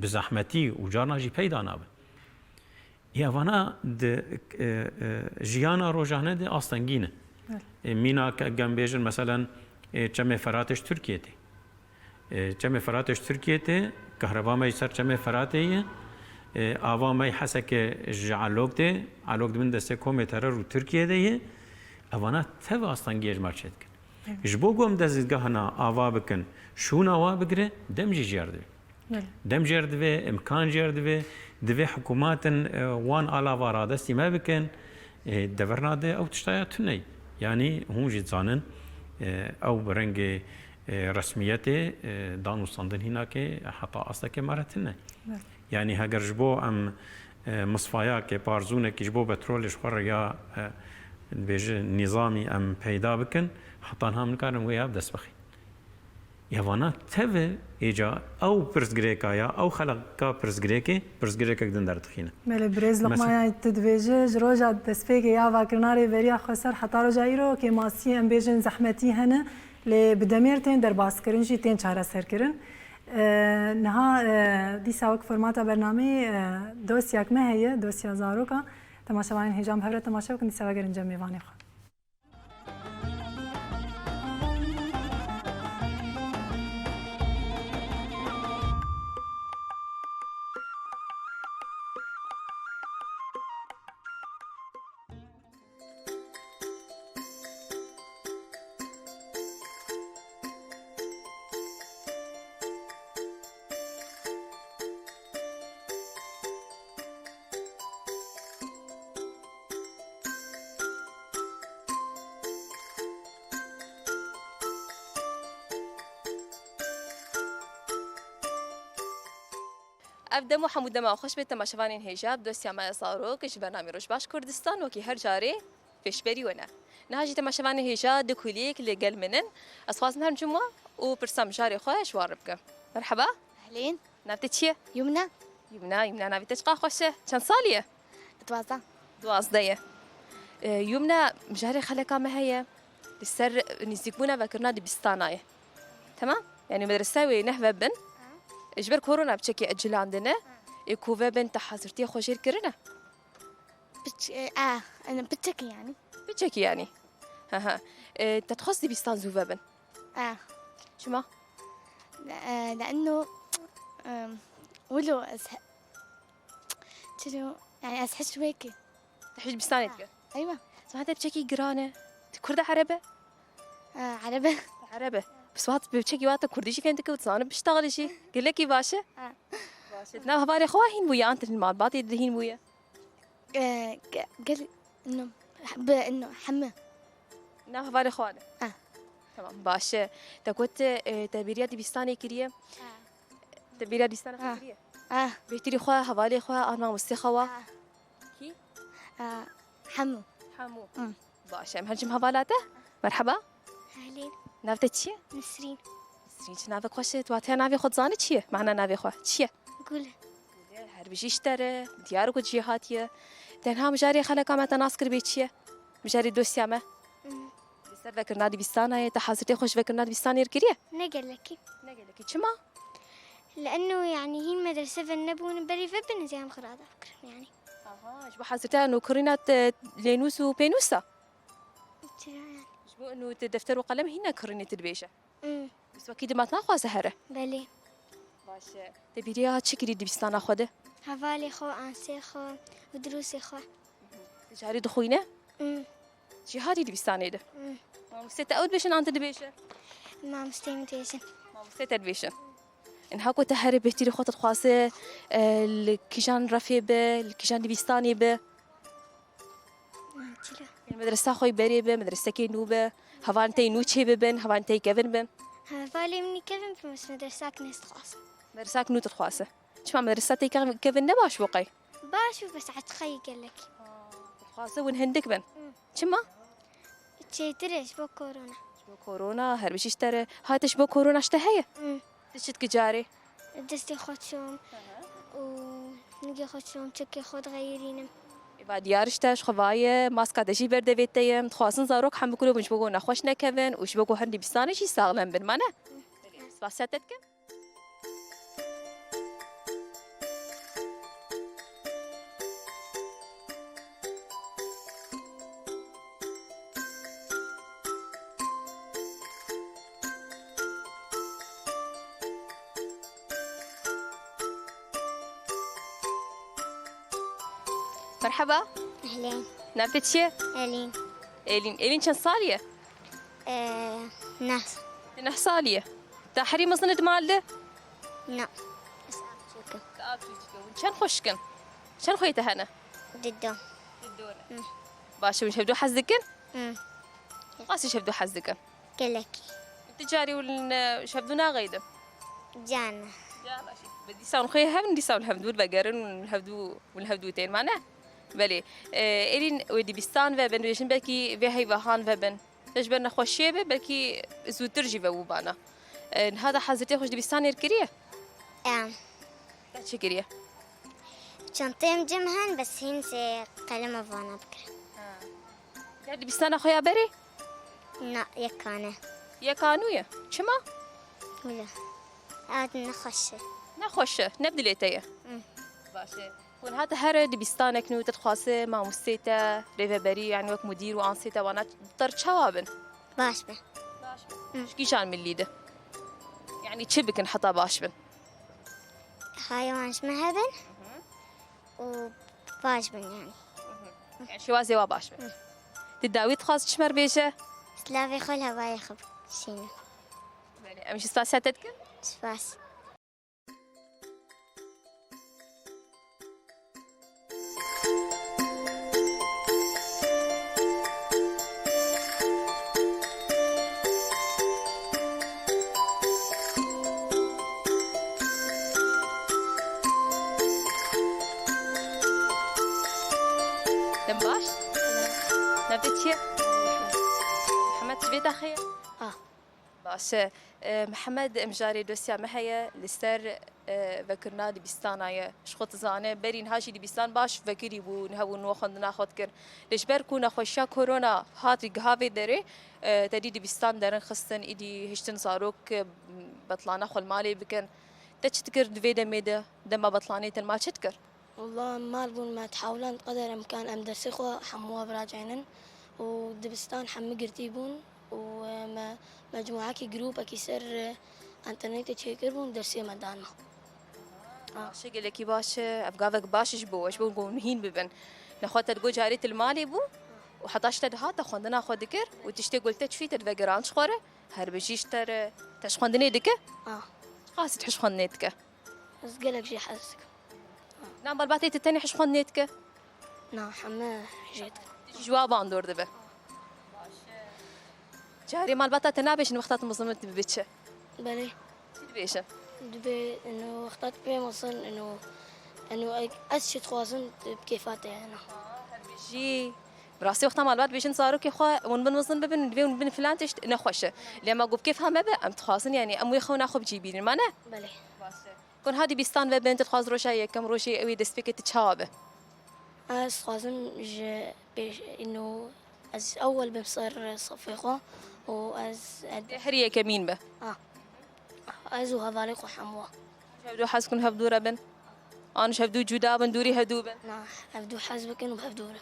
بزحمتی و جارنا جی پیدا نابه یوانا جیانا روزانه ده آستانگینه مینا که گم بیژن مثلا چمه فراتش ترکیه تی چمه فراتش ترکیه تی کهربا می سر چمه فراته آوا می حسک جعلوک ده علوک من دسته کوم ترر رو ترکیه ده اوانا تف آستانگی اجماع شد کن جبو گم دزگاهنا آوا بکن شون آوا بگره دم جی جرده دم جرده امکان جرده دوی حکوماتن وان آلا وارادستی ما بکن دورنا ده او تشتایا تنی یعنی هون جی زانن او برنگ رسمیت دانوستاندن هینا که حتی اصلا که مرتنه یعنی هگر جبو ام مصفایا که پارزونه که جبو بترولش خور یا بیجه نظامی ام پیدا بکن حتی هم نکارم ویاب دست بخی یوانا تفه ایجا او پرسگریکا یا او خلقا پرسگریکا کدن در تخینه ملی برز لقمایا تدویجه جروجا دسپیک یا واکرناری وریا خسر حتی رو جایرو که ماسی ام بیجن زحمتی هنه لی بدمیر تین در باز کرن جی تین چاره سر کرن نها دیسا وک فرماتا برنامه دوسیاک مهیه دوسیا زاروکا تماشاوین هجام هفره تماشا کن دیسا وگر انجام میوانی خود ابدم حمود ما خوش به تماشاوان هجاب دوسیا ما صاروک برنامه روش باش کردستان و کی هر جاره پیش بری ونه نهاجي تماشواني هيجا دكوليك لقل منن أصواز نهار جمعة وبرسام جاري خويا شواربك مرحبا أهلين نابتك شي يمنى يمنا نابتك قا خوشة كان صالية بتوازا دواصدية يمنا مجاري خلقا ما هي السر نزيكونا بكرنا دبستاناية تمام يعني مدرسة نحو بن اجبر كورونا بشكي أجل عندنا يكوفا بن تحازرتي خوشير كرنا أنا بتكي يعني بشكي يعني ها تتخص دبستان زوفا بن شما لأنه ولو شنو يعني أزهد شويكي تحج بستانتك أيوة سمعت بشكي قرانة كردة عربة عربة عربة بس وقت بشكي وقت كرديشي فهمتك وتصانب بشتغل شي قل لك باشا باشا تناف بالي خواهين بويا أنت المال باطي الدهين بويا قال إنه حمى ناف بالي خوانا تمام باشا تكوت تبيريا دبستاني كريه تبيريا دبستاني كريه بيتري خوا هوالي خوا أنا مستي خوا كي حمو حمو باشا مهرجم هوالاته مرحبا أهلين نافتك شي نسرين سرينش نافك خوش تواتي نافي خود زاني چیه معنا نافي خو چیه قول هر بيجي اشترى ديارك جهاتيه تنها مجاري خلق ما تناسكر بيتشيه مجاري دوسيامه بسر فكر نادي بستانه تحاسرتي خوش فكر نادي بستانه يركريه نقل لك نقول لك شما لأنه يعني هي المدرسة فالنبون بري فبن زي خرادة فكر يعني شبو حاسرتي انه كرينات لينوس وبينوسا يعني شبو انه دفتر وقلم هنا كرينه البيشه بس اكيد ما تناخذ سهره بلي باش تبيريا تشكري دي بستانه خده هفالي خو أنسي خو ودروسي خو جاري دخوينه جهادي دي بستانه ده ما مستت اود بيشن انت دبيشه ما مستيمتيشن ما مستت البيشن إن هاكو تهرب بهتري خاطر خاصة الكيجان رفيبة الكيجان دبستاني به المدرسة خوي بريبة مدرسة كينوبة هفان تي نوتشي ببن هفان تي كيفن بن هفالي مني كيفن في مدرسة كنيست خاصة مدرسة كنوت الخاصة شو مدرسة تي كيفن نباش بقي باشو بس عتخي قال لك خاصة وين هندك بن شما شي تريش بو كورونا شبو كورونا هربش اشترى هاي تشبو كورونا اشتهي تشت كجاري دستي خوتشوم ونجي خوتشوم تشكي خود غيرينم بعد يارشتاش خوايا ماسكا دشي برده بيتيم تخواصن زاروك حم بكلو مش بقول نخوش نكفن وش بقول هندي بستاني شي ساغلم بالمعنى سباساتك مرحبا أهلين نابتك شي أهلين إلين كان صالية ناس صالية تحري مصند مالده لا كان خوشكن كان خويته هنا ضده باشا وش هبدو حزكن قاسي شبدو حزكن قال لك التجاري والشبدو ناغيده جانا بدي ساون خويا هم بدي ساون الهبدو البقرن والهبدوتين معناه بله إلين ودي بستان وبن بيشن بلكي بهاي وهان وبن ليش بدنا خوشيبه بلكي زو ترجي وبانا هذا حزتي خوش دي بستان يركريه لا شكريه شنطيم جمهن بس هنسي قلم فانا بكره دي بستان خويا بري لا يكانه يا كانويا شما ولا عاد نخش نخوشه نبدليتيه باشا ون هذا هر دي بستانك نو تتخاصه مع مستيتا ريفبري يعني وك مدير وانسيتا وانا طر شوابن باش به شكي شان من ليده يعني تشبك نحطها باشبن حيوان مهبن وباشبن يعني شوازي وباشبن تداوي تخاص تشمر بيشه سلافي خلها بايخب شينا يعني امشي سباساتك سباس دم باش نبتت شي محمد شبيت أخي باشه محمد امجاري دوسيا محيا لسر فكرنا دبستانايا شخوت زانه برين هاشي دبستان باش فكري بو نهو نو خندنا خود كر ليش بركونا خوشا كورونا هات غافي دري تدي دبستان درن خستن ايدي هشتن صاروك بطلانا خل مالي بكن تشتكر دفيدا ميدا دما بطلاني المال تشتكر والله مال بون ما تحاولن قدر امكان ام درسخوا حموا براجعين ودبستان حم قرتيبون وما مجموعة كي جروب أكي سر انترنت تشيكر بون درسي مدانا شكل لكي باش افقافك باش شبو شبو مهين ببن نخوات تقول جاريت المالي بو وحطاش تدهات خوندنا خو دكر وتشتي قلت تشفي تدفقران شخوره هربجيش تر تشخوندني دكه خاص تحش خوندنيتك بس قالك شي حاسك نعم بالباتي تتني حش خوندنيتك نعم حما جيت جواب عن دور دبه جاري مال بطا تنابش انه اختات مصممت ببيتشه بلي تبيشه دبي انه اخترت بي مصن انه اسشي تخوازن بكيفاتي انا جي براسي وقتها مال بعد بيشن صاروا كي خو ونبن مصن ببن دبي ونبن فلان تشت نخوشه لما قب كيف هم ام تخاصن يعني ام يخو ناخو بجيبين ما نه بلي كون هادي بيستان وبنت تخاز روشا كم روشي قوي دسبيك تشابه اس خوازن انه از اول بمصر صفيقه وأز حريه كمين به أزو هذالك وحموا شبدو حاسكن هبدو ربن أنا شبدو جودا بندوري هدو بن نعم هبدو حزبكن وبهبدو ربن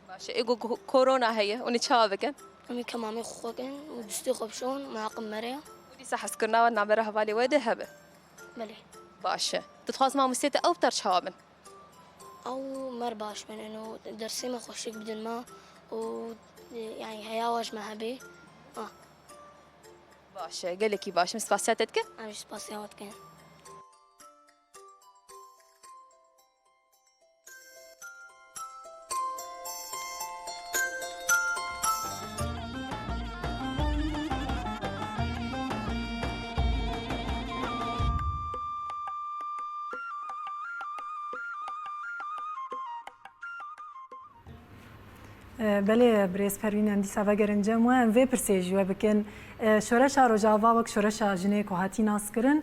ماشي إيجو كورونا هي ونتشابكن أمي كمامي خوكن ودستي قبشون مع قمرية ودي صح سكرنا ونعبرها بالي وده هبه بلي باشا تتخاص مع مستيت أو بترشابن أو مرباش من إنه درسي ما خوشك بدل ما و يعني هياواش ما هبي باشا قال لك باش مسباساتك أنا مش باسيوات كان بله بريس پروین اندی سوا گرنجه مو ام وی پرسیج و بکن شورش روجاوا وک شورش جنه کو هاتی ناس کرن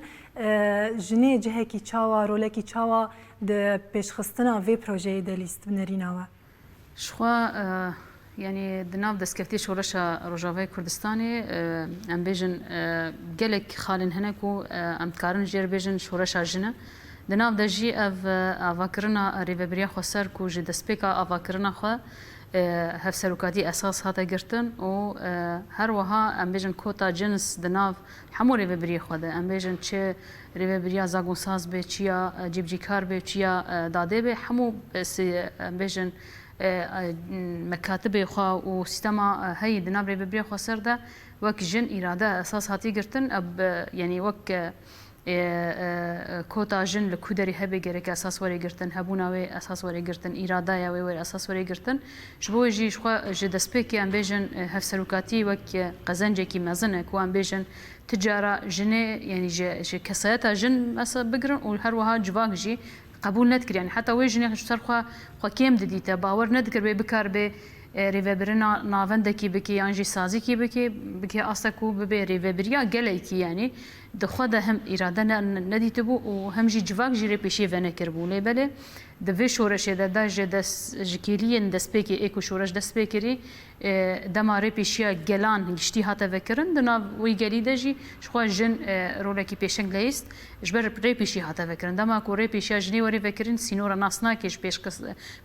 جنه جه کی چاوا رول کی چاوا د پیشخستنا وی پروژه د لیست بنریناوا شخوا يعني دناف دسكفتي شورشا روجاوي كردستاني ام بيجن جلك خالن هناكو ام تكارن جير بيجن شورشا جنه دناف دجي اف افاكرنا ريفبريا خسر كو جي دسبيكا افاكرنا خو هف سلوكاتي اساس هاتا گرتن و هر وها ام بيجن كوتا جنس دناف حمو ريفبريا خو ده ام بيجن چه ريفبريا زاگون ساز به چيا جيب جي كار به چيا داده به حمو ام بيجن مكاتب خوا و سيستما هي دنابري ببري خو سر ده وك جن اراده اساس هاتي گرتن اب يعني وك كوتا جن لكودري هبه گرك اساس وري گرتن هبوناوي اساس وري گرتن اراده يا وي اساس وري گرتن شبو جي شخوا جدسبيك ام بيجن هف سلوكاتي وك قزنجه كي مزنه كو ام بيجن تجاره جنه يعني جي كساتا جن اسا بگرن و هر وها جواك جي قبول ندكر يعني حتى ويجني شتر خو كيم دديته باور ندكر به بكار به ريفبرنا نافندكي بكي انجي سازي كي بكي اسكو به ريفبريا گليكي يعني دخوده هم اراده نديتبو وهم جي جواك جي ريبيشي فنكر بوله بله د شورش د ج دس جكيلين دسبيكي ايكو شورش دسبيكري دما ريبيشيا گلان گشتي هاته فكرن دنا وي گلي دجي شخوا جن رولكي بيشنگ ليست جبر ريبيشي هاته فكرن دما كو ريبيشيا جني وري فكرن سينورا ناسنا كيش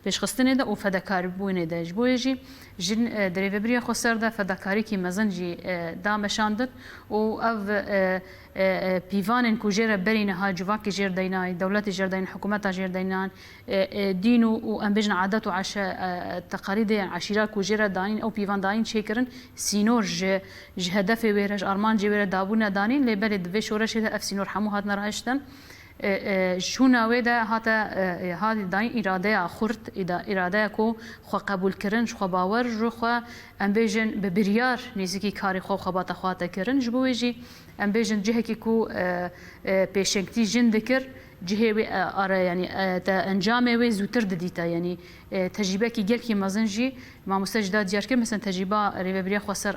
بيش خستنه ده وفدكار بوينه ده جبويجي جن دريفبريا خسر ده فدكاري كي مزنجي دامشاندن او اف پیوان کوجر برین ها جواک جر دینای دولت جر دین حکومت جر دینان دین و ام بجن عادت و عش تقالید عشیره کوجر دانین او پیوان داین چیکرن سینور ج هدف ویرج ارمان جبر دابون دانین لبرد و شورش اف سینور حمو هات نراهشتن شونا ودا هاتا هادي داين اراده خرت اراده کو خو قبول کرن خو باور جو خو ام بيجن ببريار نيزكي كاري خو خبات خواته کرن جبويجي ام بيجن جهكي کو پیشنگتي جن ذكر جهه اره يعني تا انجام و زوتر ددیتا يعني تجربه کی گل کی مازنجی ما مستجدا دیار که مثلا تجربه ریوبریا خسر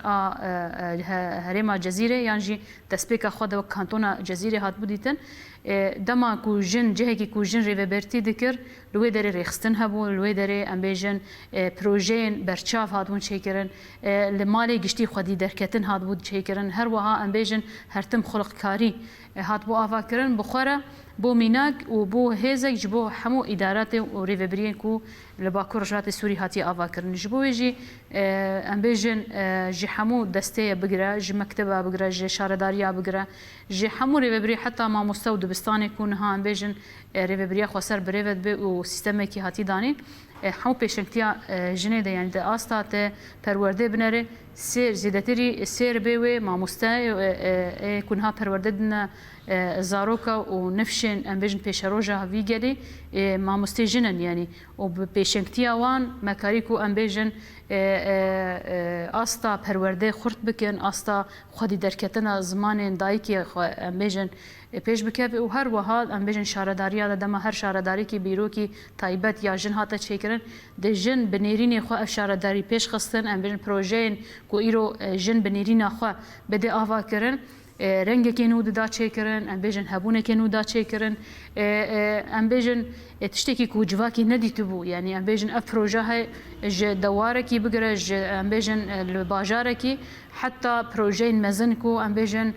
هرما جزیره يعني تسبیک خود و کانتونا جزیره هات بودیتن دما کو جن جهه کی کو جن ریوبرتی دکر لوی دره رخستن هبو لوی دره امبیجن پروژین برچاف هات بون چیکرن لمالی گشتی خودی درکتن هات بود چیکرن هر وها امبیجن هرتم خلق کاری هات بو آفاکرن بخوره بو میناک و بو هزک جبو همو ادارات و ریوبرین کو لباکور رجعت سوری هاتی آفاکرن جبو جی امبیجن جی همو دسته بگره جی مکتبه بگره جی شارداریا بگره جی همو ریوبری حتی ما مستود بستانی کون ها امبیجن ریوبریا خسر بریوت به و سیستمی کی هاتی دانی همو پیشنگتیا جنه ده یعنی ده آستا ته پرورده بنره سیر زیادتری سیر بیوه ماموسته کنها پرورده دن زاروکا و نفشن امبیجن پیشروجا هاوی گلی ماموسته جنن یعنی و پیشنگتیا وان مکاریکو امبیجن آستا پرورده خورد بکن آستا خودی درکتنا زمان دایکی امبیجن پیش بکه و هر وها امبیجن شارداریا دما هر شارداری کی بیرو کی تایبت یا جن هاته چیکرن د جن بنیرین خو شارداری پیش خستن امبیجن پروژین کو ایرو جن بنیرین خو بده آوا کرن رنگ کنو دا چیکرن امبیجن هبونه کنو دا چیکرن امبیجن تشتکی کو جواکی ندیتو بو یعنی امبیجن اف پروژه های ج دواره کی بگره ج امبیجن الباجاره کی حتى بروجين مزن كو امبيجن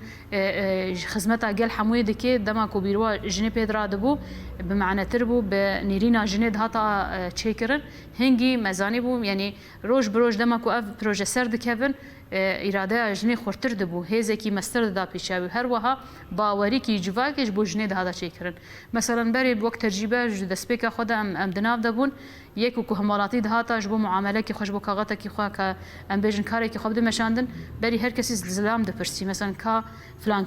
خدمتا قال حمويه دكي دما كو بيروا جني بيدرا دبو بمعنى تربو بنيرينا جنيد هاتا تشيكرن هنجي مزاني بو يعني روج بروج دما كو اف بروجي سرد كيفن اراده جني خورتر دبو هيزكي مستر دا بيشاوي هر وها باوري كي جواكش بو جنيد هذا تشيكرن مثلا بري بوقت تجربه دسبيكا خدا ام دناف دبون يكو كو همالاتي دهاتا جبو معامله كي خوش بو كاغتا كي خوا كا امبيجن كاري كي خبد مشاندن بري هر کسی زلام دپرسی مثلا کا فلان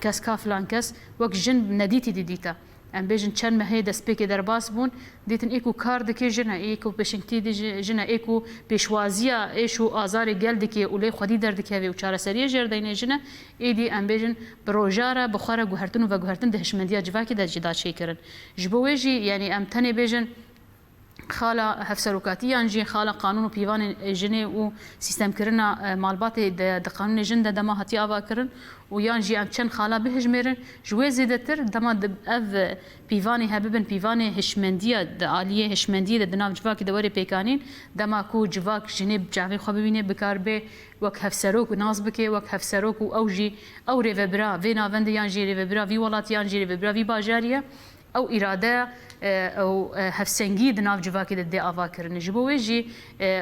کس وقت جن ندیتی دیتا ام بیجن چند مهی دست پیک در باس بون دیتن ایکو کار دکی جنا ایکو پیشنگتی دی جنا ایکو پیشوازیا ایشو آزار گل دکی اولی خودی در دکی و چاره سری جردین جنا ایدی ام بیجن پروژاره بخوره گوهرتن و گوهرتن دهشمندیا جواکی د جدا چی کرن جبویجی یعنی ام تنی بیجن خاله هفسروکاتی انجی خاله قانون و پیوان جنه و سیستم کرنا مالبات د قانون جن د دما هتی آوا کرن و یانجی ام چن خاله به هجمرن جوی زیدتر دما د اف پیوانی هببن پیوانی هشمندیه د عالیه هشمندیه د ناو جواکی د وری پیکانین دما کو جواک جنه جاوی خو ببینه بکار به وک هفسروک ناز بکه وک هفسروک او جی او ریوبرا وینا وند یانجی ریوبرا وی ولات یانجی ریوبرا وی باجاریه او اراده او هفسنگی د ناو جواکی د آوا کرن جبوی جی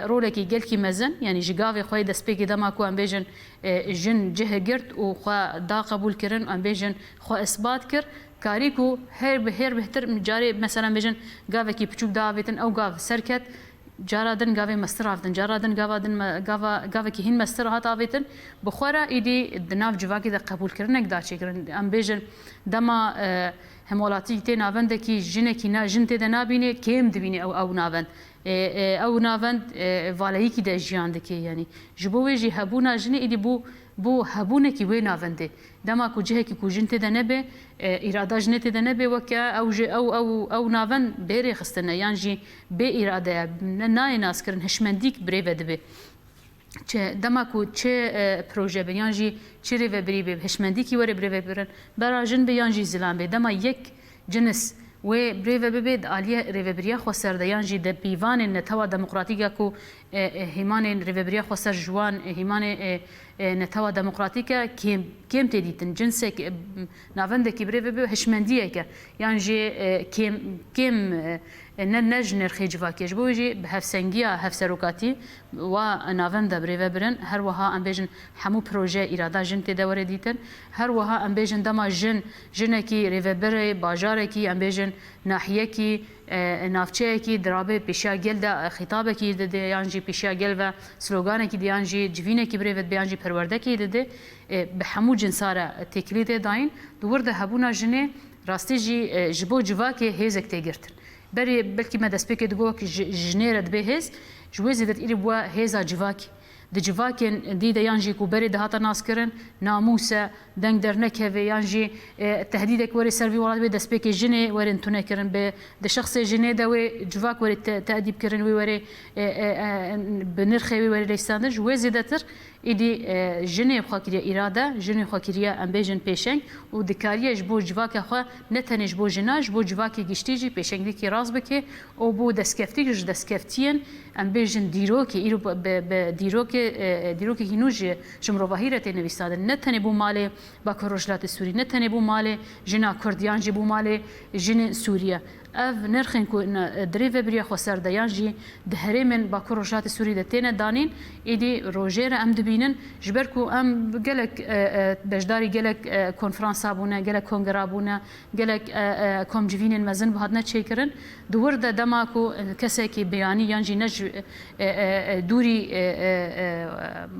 رولکی گل کی مزن یعنی جگاوی خوی د سپیک دما کو ام بیجن جن جه گرت او خو دا قبول کرن ام بیجن خو اثبات کر کاریکو هر بهتر جاری مثلا بیجن گاوی کی پچوک داویتن او گاو سرکت جارادن گاوی مستر افتن جارادن گاوی کی هین مستر هات آویتن بخورا ایدی د ناو جواکی د قبول کرن اگدا چی کرن ام بیجن دما همولاتی تی ناوند کی جنه کی نا جن تی نابینه کیم دبینه او ناوند او ناوند والایی کی د جیان دکی یعنی جبوی جی هبونا جنه ایدی بو هبونه کی وی ناونده دما کو جه کی کو جن تی نبه اراده جن تی نبه وکا او ناوند بری خستنه یعنی جی به اراده نه ناس کرن هشمندیک بری ودبه چه دماکو چه پروژه بیانجی چه ریوبری به هشمندی کی وری بری برن براجن بیانجی زلام به دما یک جنس و بری به عالیه ریوبری خو سر دیانجی د پیوان نتوا دموکراتیکا کو هیمان ریوبری خو سر جوان هیمان نتوا دموکراتیکا کیم تدیتن جنس ناوند کی بری به هشمندیه که یانجی کیم نجنر خیجواکیش بوجی به هفسنگیا هفسروکاتی و ناوند بری برن هر وها ام بیجن همو پروژه اراده جن تی دوره دیتن هر وها ام بیجن دما جن کی ریوبر باجار کی ام بیجن ناحیه کی نافچه کی درابه پیشا گل دا خطابه کی د یانجی پیشا گل و سلوگان کی دیانجی جوینه کی بری ود بیانجی پرورده کی د به همو جنساره تکلیت داین دور د هبونا جنه راستی جی جبو جواکی هیزک تگرتن بری بلکی ما دست بکید گو که جنیرد به هز جوزی دت ایری بوا هزا جواکی د جواکن دی د یانجی کو بری د هاتا ناس کرن ناموسه دنگ در نکوي یانجی تهدیدک وری سروي ولات به دسپیک جنې ورن تونه کرن به د شخص جنې د وی جواک وری تادیب کرن وی وری بنرخي وری لستاندج و زیاتر ایدی جنې خاکریه اراده جنې خاکریه امبیجن پیشنگ و دکاریه جبو جواک خو نتنج بو جناج بو جواکی گشتیجی پیشنگی کی راز بکه او بو دسکفتیک ج دسکفتین امبیجن دیروکی ایرو به دیروکی هینوج جمرو باهیرت نویسادن نتنی بو مال باکروجلات سوری نتنی بو مال جنا کردیان جی بو مال جن سوریه اف نرخن کو دریو بریا خسر دیان جی دهری من باکروجلات سوری دتینه دانین ایدی روجر ام دبینن جبرکو ام گلک بجداری گلک کنفرانس ابونه گلک کنگرا ابونه گلک کم جوینن مزن بهادنه چیکرن دور د دماکو کسی کی بیانی یانجی نج دوری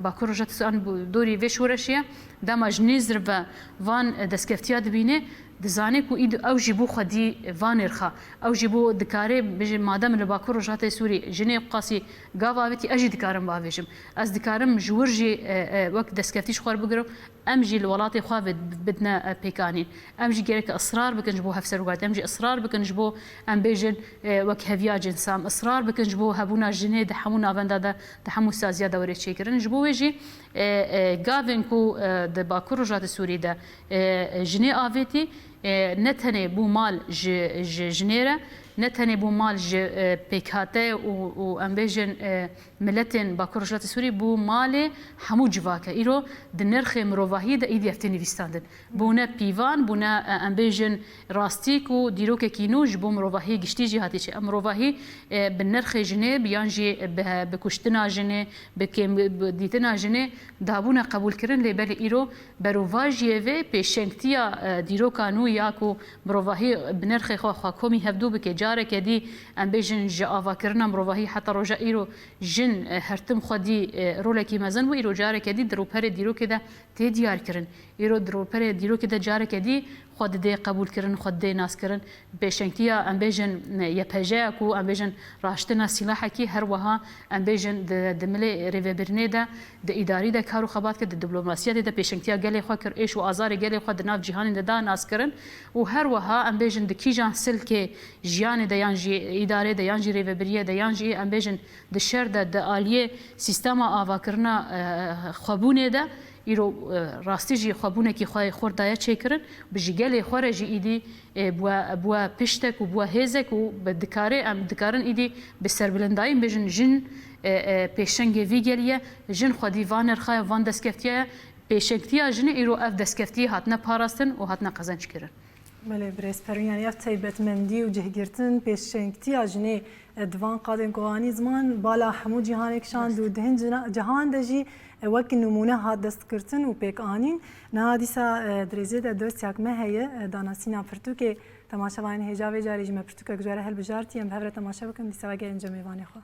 باکروجلات سوان دوری وشورشیه دماج نزر و وان دسکفتیا دبینه دزانه کو اید او جبو خدی وانرخه او جبو دکاره بجه مادام لباکور رجات سوری جنه قاسی گاواوتی اجی دکارم باویجم از دکارم جورجی وقت دسکفتیش خور بگرم ام جی الولات خو بدنا پیکانین ام جی گرک اصرار بکن جبو هفسر وقت ام جی اصرار بکن جبو ام بیجن وک هویا جنسام اصرار بکن جبو هبونا جنه دحمونا وندا دحمو سازیا دوره چیکرن جبو ویجی گاوین کو د باکور رجات سوری ده جنه آویتی نتنه بو مال جنيره نتنه بو مال بيكاته و امبيجن ملتن باكورجات سوري بو مال حمو جواكه ايرو دنرخ مروواهي د ايدي افتني ويستاندن بونا بيوان بونا امبيجن راستيك و ديروك كينوج بو مروواهي گشتيجي هاتيش مروواهي بالنرخ جنيه بيانجي بكشتنا جنيه بكم ديتنا جنيه دابونا قبول كرن لبل ايرو برواجي في بيشنكتيا ديروكانو ياكو مروواهي بنرخ خو كومي هفدو بك جاره كدي ام بيجن جاوا كرنا مروواهي حتى رجا ايرو جن هرتم خدي رولكي مزن و ايرو جاره كدي دروبر ديرو كده تي ديار كرن ايرو دروبر ديرو كده جاره كدي خود دي قبول كرن خود دي ناس كرن بشنكتيا ام بيجن يبهجاكو ام بيجن راشتنا سلاحكي هر وها ام بيجن دملي ريفبرني ده د اداري ده كارو خبات كده دبلوماسيه ده بشنكتيا قال خكر ايش وازار قال خد ناف جهان ده ناس كرن و هر وها ام بيجن دكيجان سلكي جيان ده يانجي اداره ده يانجي ريفبريه ده يانجي ام بيجن د شر ده اليه سيستما اواكرنا خبونه ده ایرو راستی جی خوابونه کی خوای خوردایا چیکرن بجیگل خوره جی ایدی بوا پشتک و بوا هزک و بدکاره ام دکارن ایدی به سربلندای بجن جن پیشنگ ویگلیه جن خودی وانر خای وان دسکفتیه پیشنگتیا جن ایرو اف دسکفتی هاتنه پاراستن و هاتنه قزنج کرن بله برس پرین یعنی اف تایبت مندی و جهگرتن پیشنگتیا جنه دوان قادم قوانی زمان بالا حمو جهان کشان دو دهن جهان دجی وقت نمونه هات دست کرتن و پیک آنین نه دیسا درزه ده دوست یک مهیه داناسینا پرتو که تماشا واین هجاوی جاری جمع پرتو که گزاره هل بجارتی هم هفره تماشا بکن دیسا وگه انجا میوانه خواه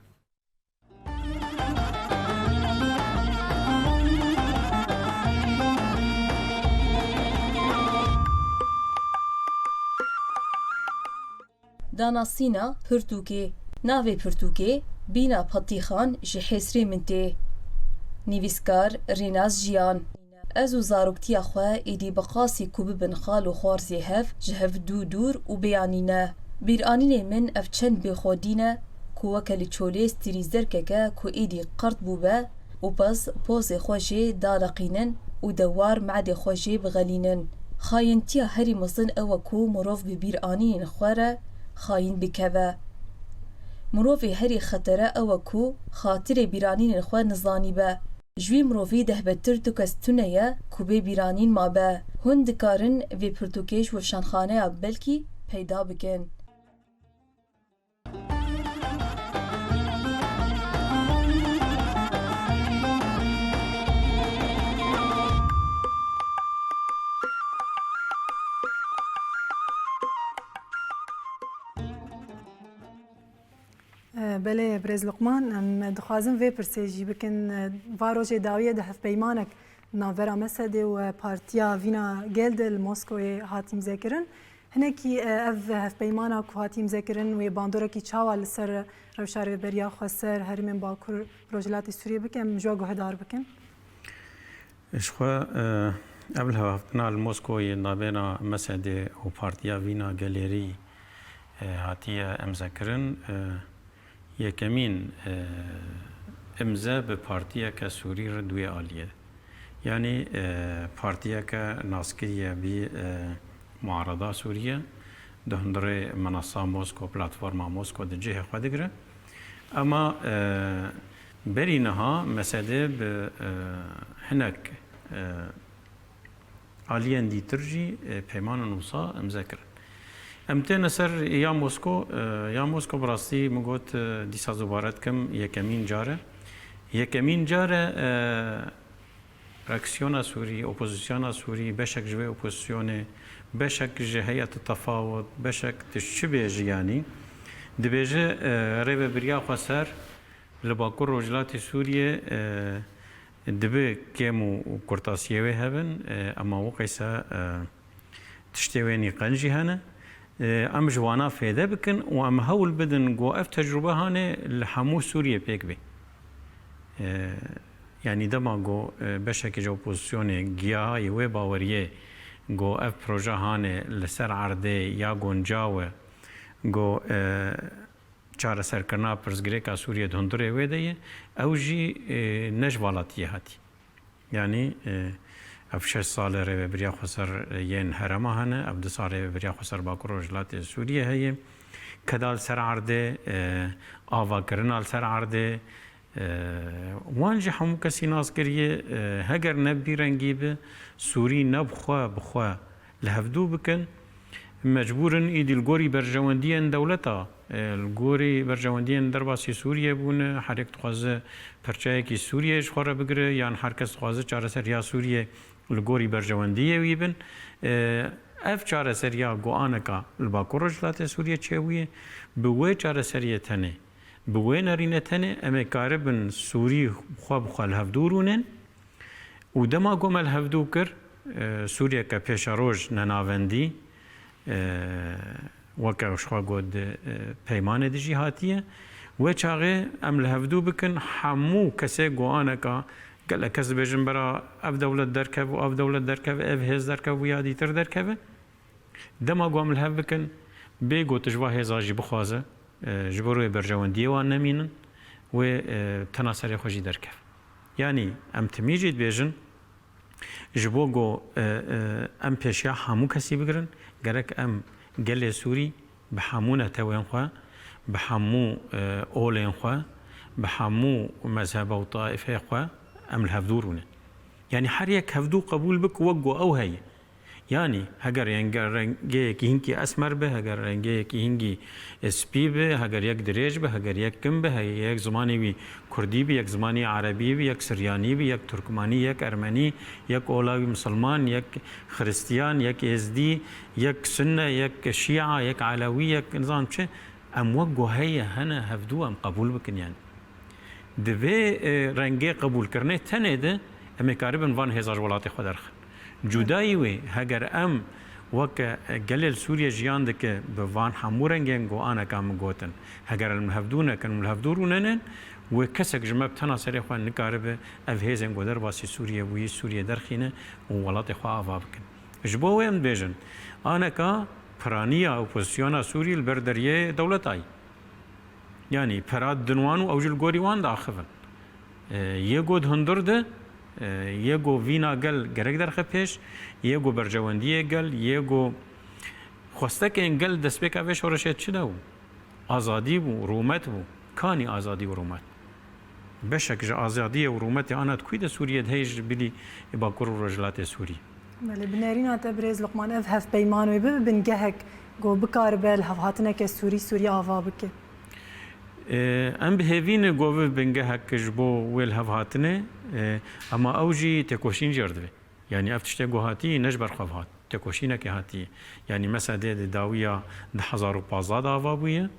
داناسینا پرتوکه ناوی پرتوکه بینا پتیخان جحسری منته نویسکار ریناز جیان از و زاروکتیا خواه ایدی بقاسی کوب بن خال و خوارزی هف جهف دو دور و بیانینه بیرانین من اف چند بخودینه کو وکلی چوله ستریزر که کو ایدی قرد بوبه و پس پوز خوشی دارقینن و دوار معد خوشی بغلینن خاینتیا هری مصن او کو مروف ببیرانین خواره خاین بکوه مروفی هری خطره او کو خاطر بیرانین خواه نزانی به جوی مروفی ده بتر تو کستونه یا کوبه بیرانین ما به هون دکارن وی پرتوکیش و شانخانه بلکی پیدا بکن بله برز لقمان ام دخوازم وی پرسیجی بکن واروج داویه ده هف پیمانک ناورا مسده و پارتیا وینا گلد الموسکوی هاتیم ذکرن هناکی اف پیمانا که هاتیم ذکرن و باندورا کی چاوال سر روشار بریا خسر هرمن باکور روجلات سوریه بکن جوا گهدار بکن اشخوا قبل هفتنا الموسكوي نابنا مسعد وبارتيا فينا جاليري هاتية امذكرن يكمين امزا ببارتيا كسوري ردوي عالية يعني بارتيا كناسكرية بمعارضة سورية دهندري منصة موسكو بلاتفورما موسكو دجيه خدقرة اما برينها مسعد هناك عاليان دي ترجي بيمان نوصا مذاكر امتى سر يا موسكو براستي مقوت دي سازوبارات كم يكمين جارة رأكسيونا سوري اوبوزيسيونا سوري بشك جوي اوبوزيسيوني بشك هيئة التفاوض بشك تشبه جياني دبيجي ريبه بريا خسر لباكور روجلات سوريا دبي كيمو كورتاسيوي هبن اما وقيسا تشتويني قنجي هنا ام جوانا فيدا بكن وام هول بدن جو اف تجربه هانه لحمو سوريا بيك بي يعني دما جو بشكي جو بوزيشوني جيا يوي باوريه جو اف بروجا هانه لسر عرضي يا گونجاوه جو چاره سرکرنا پرزگریکا سوریه دهندره ویدیه او جی نجوالاتیه هاتی یعنی اف 6 سال رو بریا خسر ین هرما هنه اف 2 سال رو بریا خسر باکر روجلات سوریه هیه کدال سر عرده آوا کرنال سر عرده وانجی همو کسی ناز کریه هگر نبی رنگی به سوری بخوا لهفدو بکن مجبورن ایدی الگوری برجواندین دولتا الگوری برجواندین درباسی سوریه بونه هر یک خوازه پرچه کی سوریه خوره بگیره یان هر کس خوازه چاره سر یا سوریه الگوری برجواندیه ویبن اف چاره سر یا گوانکا الباکور روجلات سوریه چویه بوی چاره سریه تنه بوی نرینه تنه اما کاربن سوری خواب الهفدورونن و دما گم الهفدو کر سوریه که پیش روش نناوندی وكا شخوا قد بيمان دي جهاتية وچاغي ام لهفدو بكن حمو كسي قوانكا قال كس بيجن برا اف دولة دركب و اف دولة دركب اف هز دركب و يادي تر دركب دما قوام لهف بكن بيقو تجوا هزاجي بخوازه جبروي برجوان ديوان نمينن و تناصري خوشي دركب يعني ام تميجي بيجن جبوغو ام پیشیا همو کسی بگرن گرک ام گل سوری به همون توین خواه به همو اولین خواه به همو مذهب و طائفه خواه ام الهفدورونه يعني هر یک هفدو قبول بك وقو او هي يعني هگر رنگی که هنگی اسمر به هگر رنگی که هنگی اسپی به هگر یک دریج به هگر یک کم به یک زمانی بی کردی به یک زمانی عربی به یک سریانی به یک ترکمانی یک ارمنی یک اولاوی مسلمان یک خریستیان یک ازدی یک سنه یک شیعه یک علوی یک نظام چه ام وقو هي هنا هفدو ام قبول بکن يعني دوی رنگی قبول کرنه تنه ده امی کاربن وان هزار ولات خود درخ جدایی وی هگر ام وک گلل سوریه جیان دکه به وان همورنگن گو آنا کام گوتن هگر المهفدونه کن ملهفدورونن و کسک جمب تنا سری خوان نکاربه اف هیزن گو در باسی سوریه وی سوریه درخینه و ولات خو آوا بکن جبو ویم بیجن آنا کا پرانیا اپوزیسیونا سوریه البردریه دولتای يعني پراد دنوانو اوجل گوری وان داخفن یگو هندرده یگو وینا گل گرگ در خپش یگو برجواندیه گل یگو خواسته که این گل دست بکه وش ورشت چه دو آزادی بو رومت بو کانی آزادی و رومت بشک جا آزادی و رومت آنات کوی ده سوریه دهیج بلی باکور و رجلات سوری بله بنارین تبرز لقمان اف هف پیمان و ببن گهک گو بکار بل هفهاتنه که سوری آوا بکه ام بهوین گوه بنگه هکش بو ویل هفهاتنه اما اوجی تکوشین جردوه يعني افتشته گوهاتی نجبر خواه تکوشینه که هاتی يعني مثلا ده داویا 1015 داوا بویه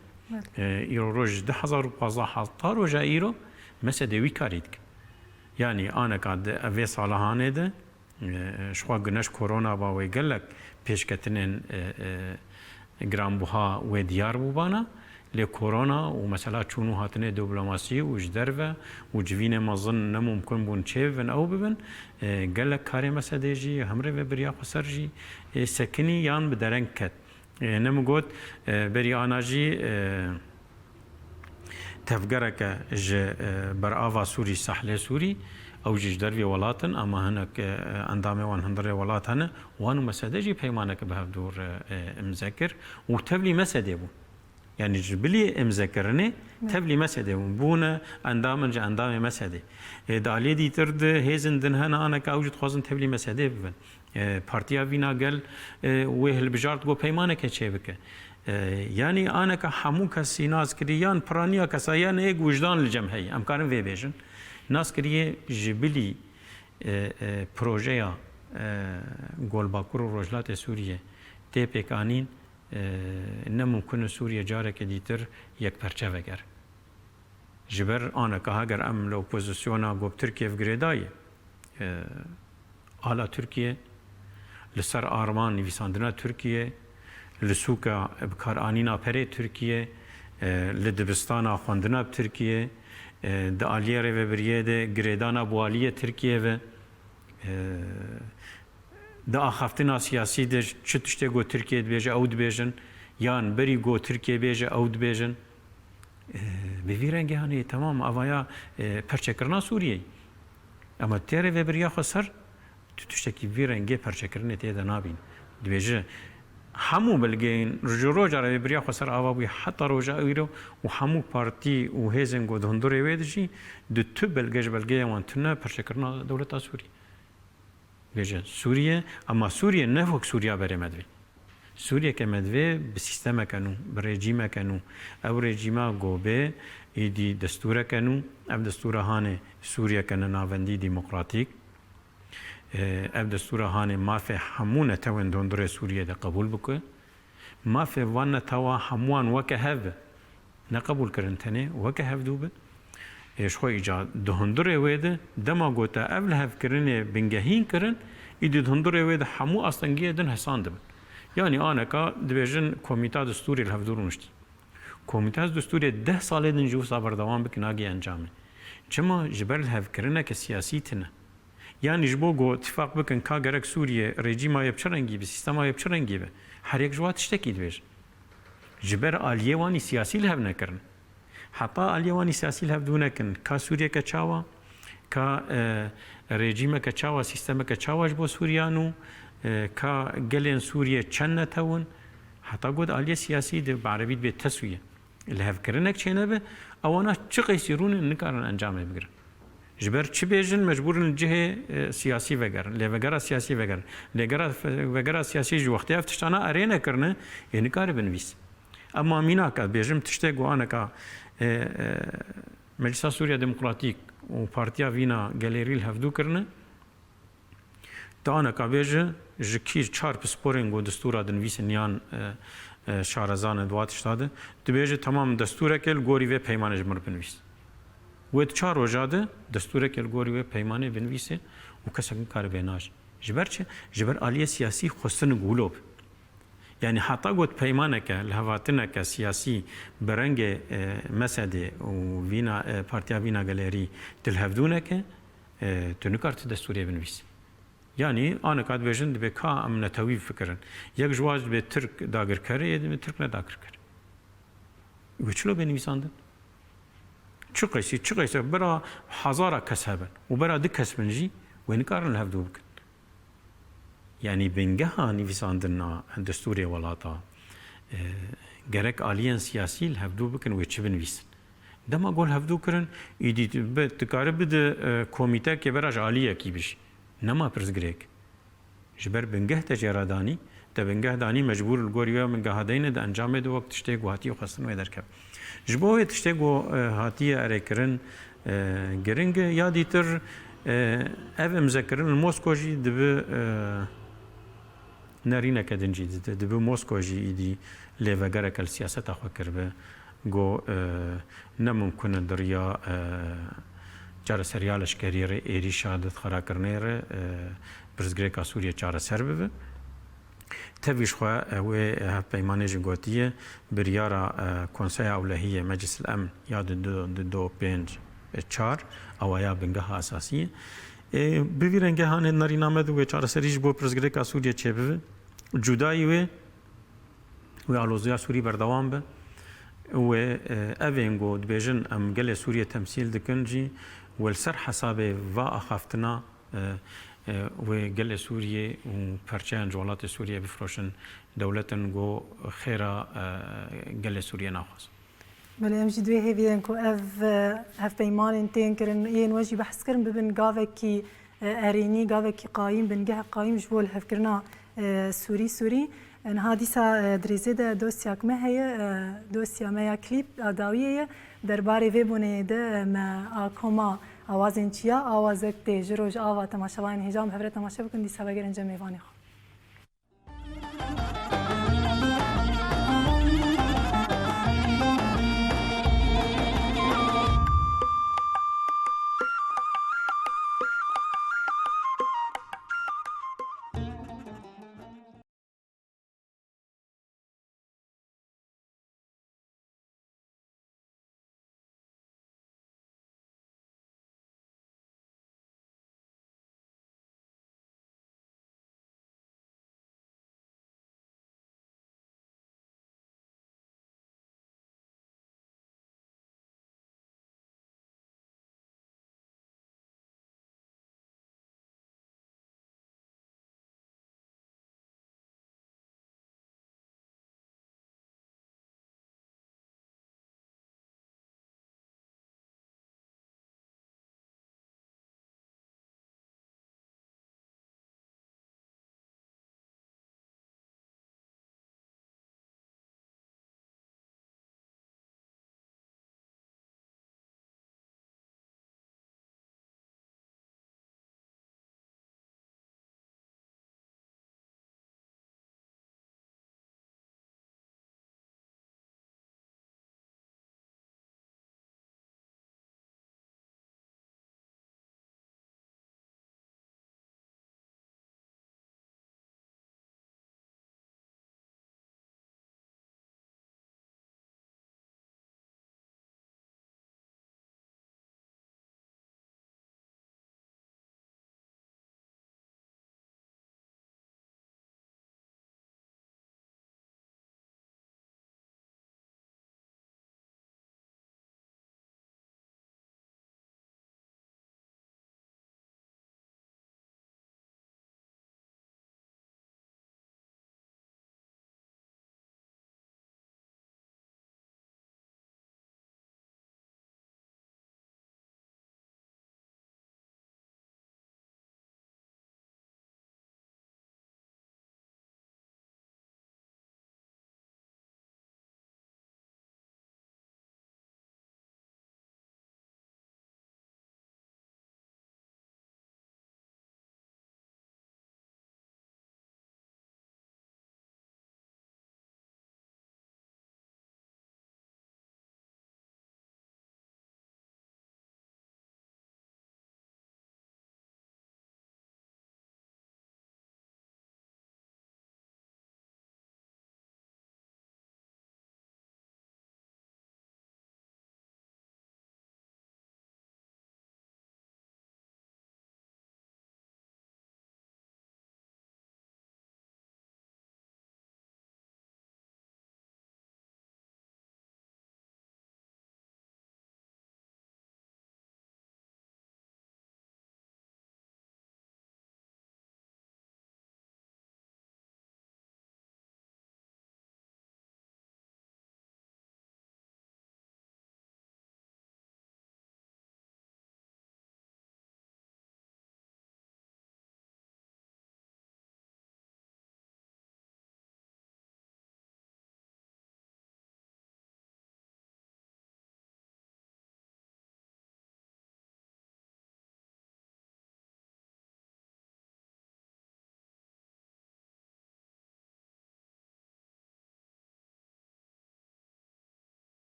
ایرو روش 1015 حتی روژا ایرو مثلا دوی کارید که يعني انا قد اوی صالحانه ده شخوا گنش کرونا با وی گلک پیشکتنین گرانبوها و دیار بوبانا لی کرونا و مثلا چونو هاتنه دیپلماسی و جدرو و جوین مازن نممکن بون چه بن او ببن گلک کاری مسئله جی همره و بریا خسر جی سکنی یان بدرنگ کت نمگود بری آناجی تفجرك ج برآوا سوري ساحل سوري او جيش دربي ولاتن اما هناك اندامي وان هندري ولات هنا وانو مسدجي بيمانك بهدور مذكر وتبلي مسدبو يعني جبلي مذكرني تبلي مسدبو بونا اندام جا اندامي مسدي دالي دي ترد هيزن دن هنا انا كاوجد خوازن تبلي مسدب بارتيا فينا قال وهل بجارت جو بيمانك تشيبك يعني أنا كحمو كسي ناس كريان برانيا كسيان إيه وجدان الجمهية أم كارن في بيجن ناس كريه جبلي بروجيا قول باكور روجلات سوريا تيبك آنين نممكن سوريا جارك ديتر يك پرچه وگر جبر أنا كهاجر أم لو بوزيسيونا قوب تركيا في غريداي على تركيا لسر آرمان نویساندنا تركيا لسوکا بکار آنینا پره ترکیه لدبستانا خواندنا بترکیه د آلیره و بریه ده گریدانا بوالیه ترکیه و د آخفتنا سیاسی ده چه تشته گو ترکیه دبیجه او دبیجن یان بری گو ترکیه بیجه او دبیجن به وی رنگه هنه تمام اوایا پرچه کرنا سوریه اما تیره و بریا خسر تشته کی وی رنگه پرچه کرنه تیده نابین دبیجه همو بلگین رجورو جاره بریا خسر آوابی حتی روجا ایرو و همو پارتی و هیزن گو دهندوری ویدشی دو تو بلگش بلگه وان تنه پرشکرنا دولتا سوری بیجه سوریه اما سوریه نه وک سوریا بره مدوی سوریه که مدوی به سیستم کنو به رژیم کنو او رژیما گو به ایدی دستوره کنو او دستوره هانه سوریه کنه ناوندی دموکراتیک اف دستور هانه مافه همون توان دندور سوریه ده قبول بکه مافه وان توا هموان وکه هف نقبول کرنتنه وکه هف دوبه ايش خو ایجاد دندور ويده دما گوتا اول هف کرنه بنگهین کرن ایدی دندور ويده همو اصلنگی دن حسان دبن yani ana ka dibêjin komîta destûrê hevdûr niştî komîta destûrê 10 salê din ji wisa berdewam bikin nagê encamê çima ji ber hevkirineke siyasî tune yani ji bo got ittifaq bikin ka gerek Sûriye rejîma yê çirengî bi sîstema yê çirengî be herek ji wa tiştekî dibêje ji ber aliyê wanî siyasî li hev nekirin heta aliyê wanî siyasî li hev nekin ka Sûriyeke çawa ka rejîmeke çawa sîstemeke çawa ji bo Sûriyan û ka gelên Sûriye çend netewin heta got aliyê siyasî de bi Erebî bê teswiye li hevkirinek çênebe ewana çi qeysî rûnin nikarin encamê bigirin ji ber çi bêjin mecbûrin cihê siyasî vegerin lêvegera siyasî vegerin lêvegera siyasî ji wextê ev tiştana erê nekirine ê nikare binivîs ema mîna ka bêjim tiştê guhaneka Meclisa Sûriya Demokratîk û Partiya Vîna Gelerî li hevdû kirine Dana kabêje ji kîr çar pisporên got destûra dinivîsin yan şarezanê di watişta de dibêje tamam destûrekê li gorî vê peymanê ji mir binivîs wê çar roja de destûrekê li gorî vê peymanê binivîse û kesek nikare vê naje ji ber çi ji ber aliyê siyasî xwestin gûlov yani heta got peymaneke li hevatineke siyasî bi rengê Mesedê û Vîna Partiya Vîna Gelerî dil hevdûneke tu nikar tu destûrê binivîs yani aneka dibêjin dibe ka em netewî fikirin yek ji wan dibe Tirk dagirkerê yê dibe Tirk nedagirker wê çilo benivîsandin çi qeysî bira hezara kes hebin û bira di kes bin jî wê nikarin li hev dû bikin yani bingeha nivîsandina destûrê welata gerek aliyên siyasî li hev dû bikin wê çi binivîsin dema gol hevdû kirin îdî dikare bide komîtekê bera ji aliyekî bişî nema pirsgirêk ji ber bingeh te jêradanî te bingeh danî mecbûr li gorî wê bingehadeyne de encamê de wek tiştê ku hatiye xwestin wê derkeve ji bo wê tiştê ku hatiye erêkirin giring e ya dîtir ev imzekirin li Mosko jî dibe nerîneke din jî dide dibe Mosko jî îdî lêvegereke li siyaseta xwe kiribe got nemimkun e diriya چاره سریالش کریره ایری شهادت خرا کرنه ره برزگریکا سوریه چاره سر ببه تبیش خو و هف پیمانه جگوتیه بریارا کنسای اولهیه مجلس الامن یاد دو پنج چار اوایا بنگاه اساسیه بویرنگه هانه نارینامه دو چاره سریج بو برزگریکا سوریه چه ببه جدایی و آلوزیا سوری بردوام به و أفينغو دبيجن أم قال سوريا تمثيل دكنجي والسر حسابه وأخافتنا وقال سوريا وبرشان جولات سوريا بفروشن دولتن جو خيرا قال سوريا ناخذ بله ام جدوی هیویدن کو اف پیمان تین کرن این وجی بحث کرن ببن گاوه کی ارینی گاوه کی قایم بنگه قایم جبول هف کرنا سوری ان هادیسا دریزه ده دوسیا کمه هي دوسیا ما کلیپ داویه درباره ویبونه ده ما اکوما آوازین چیا آوازک تجروج آوا تماشاوین هجام هفره تماشا بکن دیسا بگرن جمیوانی خو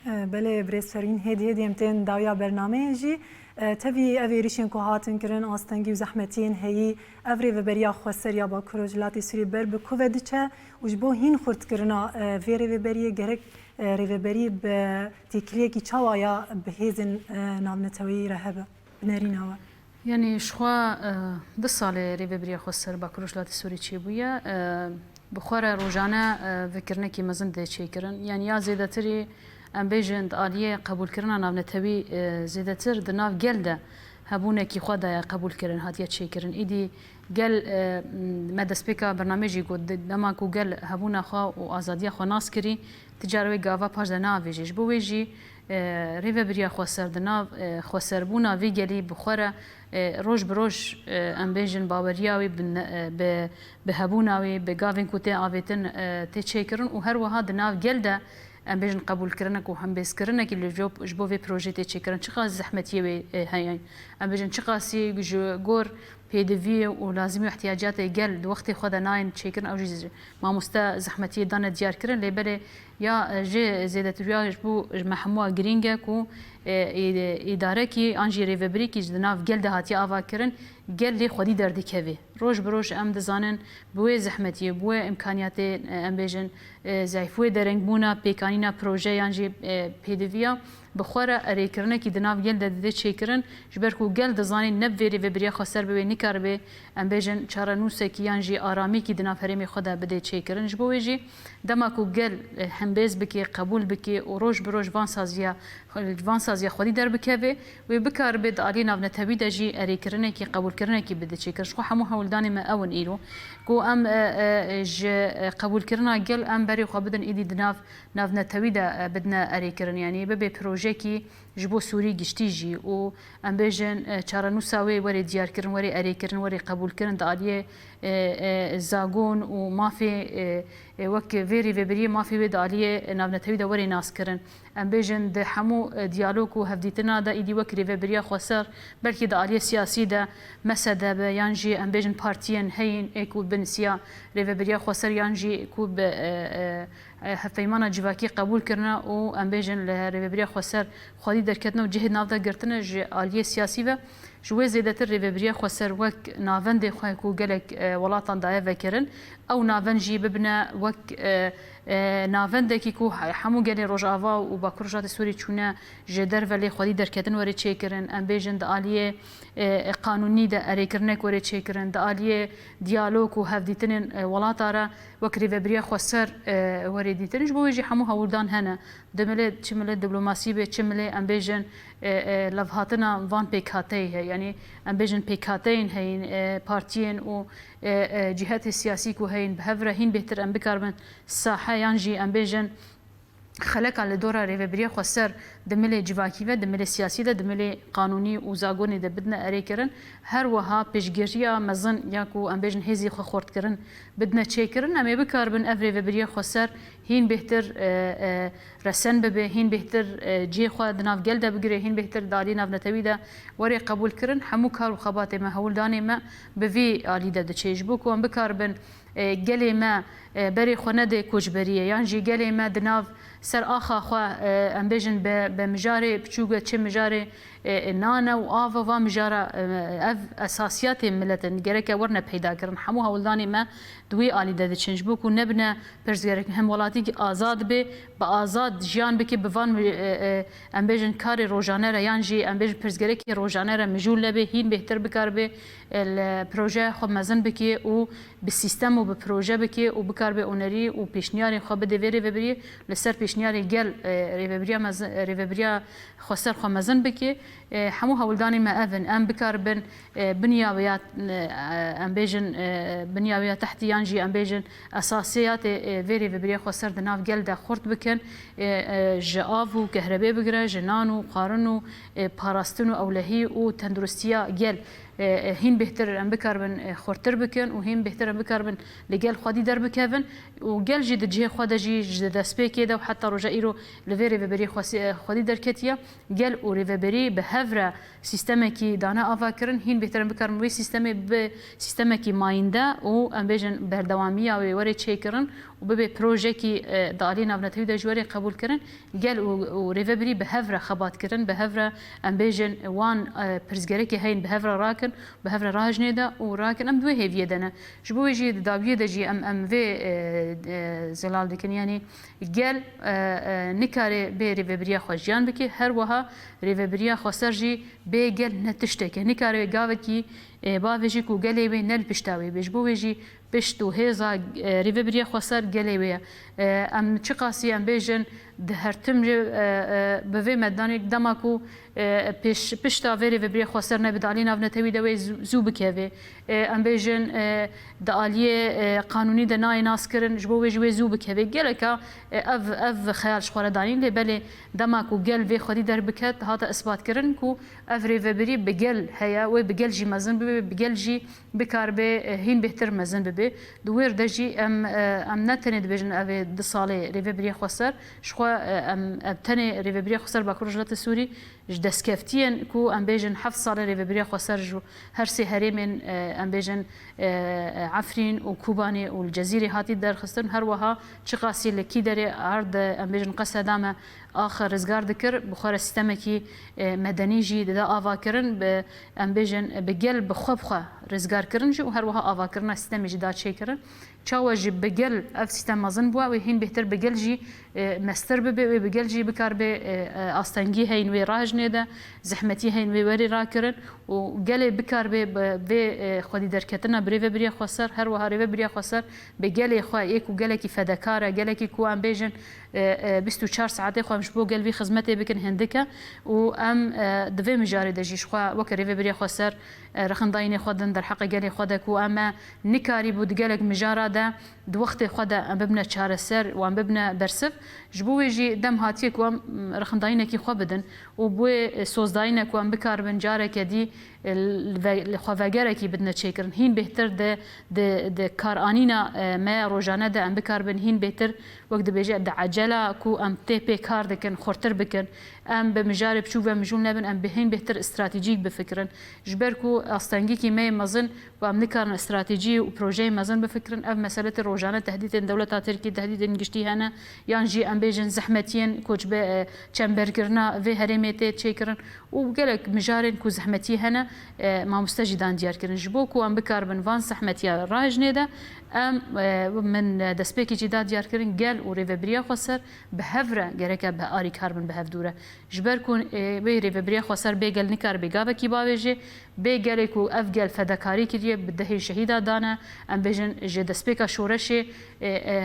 بله برسفرین هدیه امتن داویا برنامه جی تبی اوی ریشین که هاتن کرن آستنگی و زحمتین هی اوری و بریا خسر یا با کروجلاتی سوری بر بکوه دیچه وجبو هین خورد کرنا ویری و بری گرک ریوبری به تکلیه کی چوایا به هیزن نامنتوی رهبه بنریناوه يعني شخوا ده ساله ريبريا خسر باكروشلات السوري تشيبويا بخورا روجانا فكرنا كي مزن ده تشيكرن يعني يا زيدتري ام بيجند آلية قبول كرنا نابنتوي زيدتر دناف جلده هبونا كي خدا قبول كرن هاتيا تشيكرن ايدي قال مدى سبيكا برنامجي قد دما كو قال هبونا خا وازاديا خو ناسكري تجاروي غافا باج دناف جيش بويجي ريفبريا خسر دناف خسر بونا في جلي بخورا روج بروج ام بيجن باورياوي بهبوناوي بغافين كوتي افيتن تشيكرن وهر وها دناف جلده ام بيجن قبول كرنك وهم بيس كرنك اللي جبو في بروجي تشيكرن شقا زحمتي هاي ام بيجن شقا سي جور بي دي في ولازم احتياجات قل وقت خدا ناين تشيكرن او جي ما مستا زحمتي دانا ديار كرن لي بالي يا جي زيدت رياج بو محموا جرينجا كو اداره كي انجي ريفبري كي جدناف قل دهاتي افا كرن قل لي خدي دردي كفي روج بروج ام دزانن بوي زحمتي بوي امكانيات ام بيجن زايفوي درنگ بونا بيكانينا بروجي انجي بي دي في بخوره اريكرنا كي دناف قل دد تشيكرن جبركو قل دزاني نبفيري وبريا خسر بي نكر بي ام بيجن چارنوس كي انجي ارامي كي دناف هرمي خدا بده تشيكرن جبويجي دماكو قل همبيز بكي قبول بكي وروج بروج فانسازيا خودي در بكبه وبكار بد علينا بنتبي دجي اريكرنا كي قبول كرنا كي بده تشيكر شو حمو هولداني ما اون ايلو كو ام ج قبول كرنا قل ام بري خبدن ايدي دناف ناف نتبي دا بدنا اريكرن يعني ببي بروجي كي جبو سوري گشتيجي و ام بيجن چارنوساوي وري ديار كرن وري اريكرن وري قبول كرن داليه زاغون وما في وك فيري فيبري ما في ود عليه نابنتوي دا وري ناس كرن ام بيجن د حمو ديالوج وهفديتنا دا ايدي وك ريفبريا خسر بلكي دا عليه سياسي دا مسد يانجي ام بيجن بارتيان هين اكو بنسيا ريفبريا خسر يانجي كو هفيمانا جواكي قبول كرنا و ام بيجن لريفبريا خسر خالي دركتنا وجهد نافدا قرتنا جي عليه سياسي و جوه زیادتر ریوبریا خسر وک ناوند خواه کو گلک ولاتان دایه وکرن او ناوند جی ببنا وک ناوند کی کو همو گلی روجاوا و با کروجات سوری چونه جدر ولی خودی درکتن وری چیکرن ام بیژن د عالیه قانونی د اریکرنک وری چیکرن د عالیه دیالوگ و هفدیتن ولاتاره وک ریوبریا خسر وری دیتن جبو جی همو هولدان هنه دمله چمله دیپلماسی به چمله ام بیژن لفهاتنا وان پیکاتی يعني ام بيجن بيكاتين هين بارتيين و جهات السياسية وهين بهفرة هين بهتر ام بكاربن الساحة ينجي ام بيجن خلق على دورة ريفبريا خسر دملي جواكيفة دملي سياسية دملي قانوني وزاغوني ده بدنا أريكرن هر وها بيشجيريا مزن ياكو ام بيجن هزي خورت كرن بدنا تشيكرن ام بكاربن اف ريفبريا خسر هين بهتر رسن ببه هين بهتر جي خو دناف جلده بگره هين بهتر دالينا بنتويدا وري قبول كرن حمو كار وخبات ما هول داني ما بفي علي ده تشيجبوك وام بكاربن قلي ما بري خنده كوجبريه يعني جي قلي ما دناف سر آخا خو ام بيجن بمجاري بچوغه چه مجاري نانا وآفا و مجارة اف اساسيات ملتن گرك ورنا پیدا کرن همو هولداني ما دوي آلي ده چنج بوك و نبنا پرز گرك هم ولاتي آزاد به با آزاد جيان بكي بفان ام بيجن كاري روجانه را يانجي ام بيجن پرز گرك روجانه را مجول لبه هين بهتر بكار به البروجه خو مزن بكي و بالسيستم و ببروجه بكي و بكار به اونري و پیشنیاری خو بده وری وبري لسر پیشنیاری گل ريفبريا خسر خو مزن بكي همو هولداني ما افن ام بكاربن بنياويات ام بيجن بنياويات تحت يانجي ام بيجن اساسيات فيري فبريا خسر دناف جلده خورت بكن جافو كهرباء بقرا جنانو قارنو باراستنو اولهي و تندرستيا جل هین بهتر ام بکاربن خورتر بکن و هین بهتر ام بکاربن لگل خودی در بکوین و گل جد جه خود جی جد دسپی که و حتی رجع ایرو لوی ریوبری خودی در کتیا گل و ریوبری به هفره سیستم کی دانه آوا کرن هین بهتر ام بکاربن وی سیستم کی ماینده و ام بیشن بردوامی و وری چه کرن و به پروژه کی دالی نافنتوی در جوری قبول کرن گل و ریوبری به هفره خبات کرن به هفره ام بیشن وان پرزگری که هین به هفره راکن به هفره راجنه دا و راکن ام دوی هیویه دنه جبوی جی داویه دجی ام وی زلال دکن یعنی گل نکاره به ریوبریا خوشیان بکی هر وها ریوبریا خسر جی به گل نتشته که نکاره گاوت کی باویجی کو گلی به نل پشتاوی بجبویجی پشت و هزا ریوبریا خسر گلی به ام چه قاسی ام بیجن ده هرتم به وی مدانی دماکو پشتا وی ریوبریا خسر نبدالی ناو نتوی دوی زو بکوی ام بیجن دالیه قانونی ده نای ناس کرن جبویجی زو بکوی گله که اف خیال شخوره دانین لی بله دماکو گل وی خودی در بکت هاتا اثبات کرن کو اف ریوبری بگل هیا و بگل جی مزن بگل جی بکار به هین بهتر مزن به دویر دجی ام نتند بجن اوی ده ساله ریوبری خسر شخوا ام تنه ریوبری خسر باکروج لات سوری دسکفتین کو ام بیجن 7 ساله ریوبری خسر جو هر سه هرمن ام بیجن عفرین و کوبانی و الجزیره هاتی در خستن هر وها چقاسی لکی در عرض ام بیجن قصه دامه آخر رزگار دکر بخار سیستم کی مدنی جی دا آوا کرن به ام بیجن بگل بخوب خو رزگار کرن جو هر وها آوا کرن سیستم جی دا چه کرن چاو جی بگل اف سیستم مازن بوا و هین بهتر بگل جی مستر به بگل جی بکار به آستانگی هین و راج نده زحمتی هین و وری را کرن و گل بکار به خودی درکتنا بری بری خسر هر وها ری بری خسر بگل خو یک و گل کی فدکاره گل کی کو ام بیجن 24 ساعت خو مش بو گل وی خدمت بکن هندکه و ام دوی مجاری دجیش خو وکری بری خسر رخنداین خودن در حق گل خودک و اما نکاری بود گلک مجاره ده دو وقت خود ام ببنه چاره سر و ام ببنه برسف جبوی جی دم هاتی کو رخنداین کی خو بدن و بو سوزداین کو ام بکار بنجاره کدی خواهگره کی بدنا چیکرن هین بهتر ده کار آنینا ما روزانه ده ام بکار بن هین بهتر وقت بیجه ده عجله کو ام تپی کار دکن خورتر بکن ام به مجارب شو و مجون نبن ام بهین بهتر استراتژیک بفکرن جبر کو استانگی کی ما مزن و ام نکارن استراتژی و پروژه مزن بفکرن ام مساله روزانه تهدید دولت ترکی تهدید انگشتی هنه یان جی ام بیجن زحمتین کوچ به چمبر کرنا و هرمته چیکرن و گلک مجارن کو زحمتی هنه ما مستجدان دیار کردن جبو کو ام بکار بن وان زحمتی راج نده ام من دسپیکی جدا دیار کردن گل و ریوبریا خسر به هفره گرک به آری کاربن به هفدوره جبر کن به ریوبریا خسر بگل نکار بگاو کی باوجه بگل کو افگل فداکاری کریه بده شهیدا دانه ام بجن ج دسپیکا شورش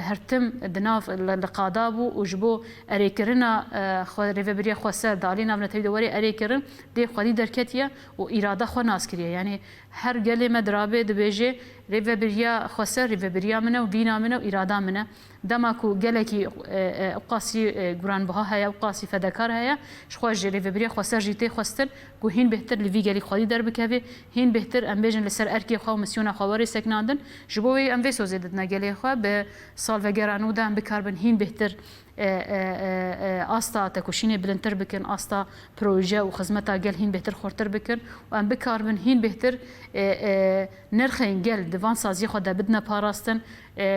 هرتم دناف لقادابو و جبو اری کرنا ریوبریا خسر دالی نام نتوی دوری اری کرن دی خودی درکتیه و اراده خو ناس کریه یعنی هر گل مدرابه دبیجه ریوبریا خسر ریوبریا منه و وینا منه و اراده منه دماکو گلکی قاسی گران بها هيا وقاسی فداکار هيا شخواج ریوبریا خسر جیته خستن کو هین بهتر لوی گلی خودی در بکوی هین بهتر ام بیجن لسر ارکی خو مسیون خواری سکناندن جبوی ام وی سوزیدت نگلی خو به سال و گرانو ده ام بکاربن هین بهتر آستا تکوشین بلندتر بکن آستا پروژه و خدمتا گل هین بهتر خورتر بکن و ام بکاربن هین بهتر نرخین گل دوان سازی خود بدنا پاراستن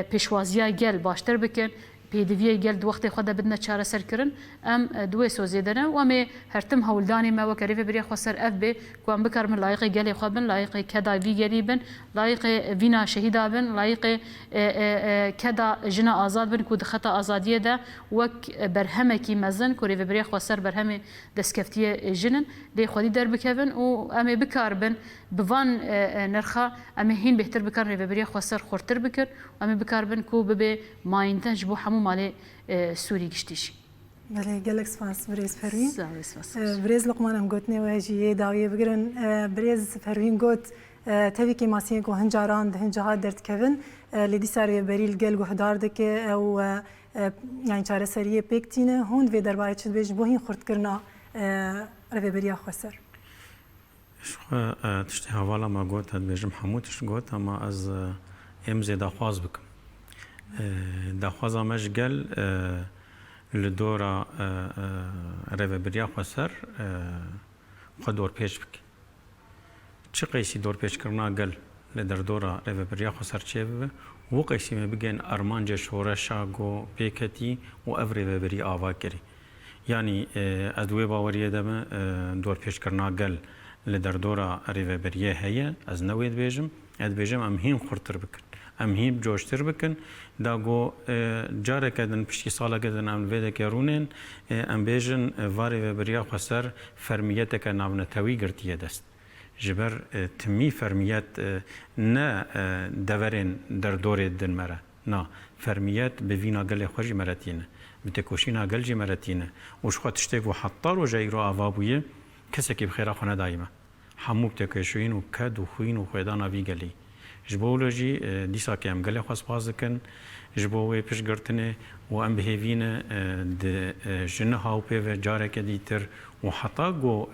پیشوازی گل باشتر بکن پیدوی گل دو وقت خود بدنا چاره سر کرن ام دوی سوزیدنه و ام هرتم هولدانی ما وکری بری خسر اف بی کو ام بکارم لایق گلی خوبن لایق کدا وی گلی بن لایق وینا شهیدا بن لایق کدا جنا آزاد بن کو دخطا آزادیه ده وک برهمه کی مزن کو بری خسر برهمه دسکفتی جنن لی خودی در بکوین و ام بکاربن بوان نرخه ام هین بهتر بکار بری خسر خورتر بکر ام بکاربن کو به ماینتج بو مال سوری گشتیش. بله گلکس فاس بریز فروین. بریز لقمانم گوتنی و هجیه داویه بگرن بریز فروین گوت تبی که ماسین کو هنجاران ده هنجهاد درد کردن لیدی سری بریل گل گهدار دکه او یعنی چاره سریه پکتینه هند و درباره چند بیش بوهین خورد کرنا رو بریا خسر. شو تشتي هوالا ما قوت هاد بيجم حموتش قوت اما از امزي داخواز بكم داخوازا مشقل لدورا ريفا بريا خسر خدور بيش بك چه قيسي دور بيش كرنا قل لدر دورا ريفا بريا خسر چه و قيسي ما بگن ارمانجا شورشا گو بيكتي و اف ريفا بريا آوا كري يعني ادوي باوريه دم دور بيش كرنا قل لدر دورا ريفا بريا هي از نويد بيجم اد بيجم ام هين خورتر بكن ام هين جوشتر بكن دا گو جاره کدن پشتی سالا کدن ام ویده که رونین ام بیجن واری و بریا خسر فرمیت که ناونتوی گرتیه دست جبر تمی فرمیت نه دورین در دور دن مره نه فرمیت به وینا گل خوشی مرتینه بتکوشینا گل جی مرتینه وش خود تشتگ و حطار و جای رو آوابویه کسی که بخیره خونه دایمه همو بتکشوین و کد و خوین و خویدان آوی گلی جبولوجي ديسا كام قال خاص بازكن جبوي بيش قرتني وام بهيفينا د جنها و بيف جارك ديتر وحتى جو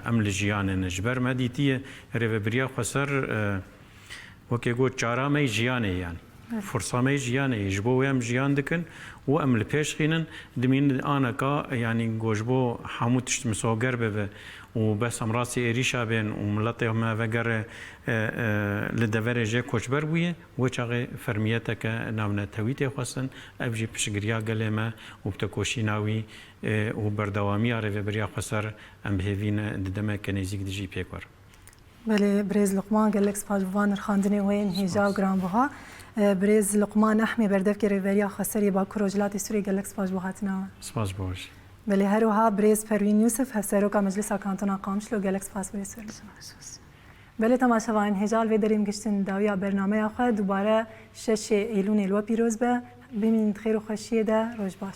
ام لجيان جبر ما ديتيه ريفبريا خسر وكي جو چارامي جياني يعني فرصه مي جياني جبوي ام جيان دكن وام لبيش خينن دمين انا كا يعني جوجبو حموتش مسوغر به وبس امراسي اريشا بين وملطي ما فقر لدفرجه كوشبر بويه وچاغه فرميتك نامنا تويته خاصن افجي بشغريا قلما وبتكوشيناوي وبردوامي عرف بريا خسر ام بهيفين ددما كنيزيك دي جي بيكور بله بريز لقمان قال لك سباجوان الخاندني وين هجا جرام بها بريز لقمان احمي بردف كريفيريا خسري با كروجلات سوري قال لك سباجوهاتنا سپاس باش بله هروها بريز پروین یوسف هفسروکا مجلس کانتونا قامشلو گلک سپاس بريز بله تماشاوان هجال و دریم گشتن داویا برنامه خود دوباره 6 ایلون الوا پیروز به ببینید خیر و خوشی ده روز باش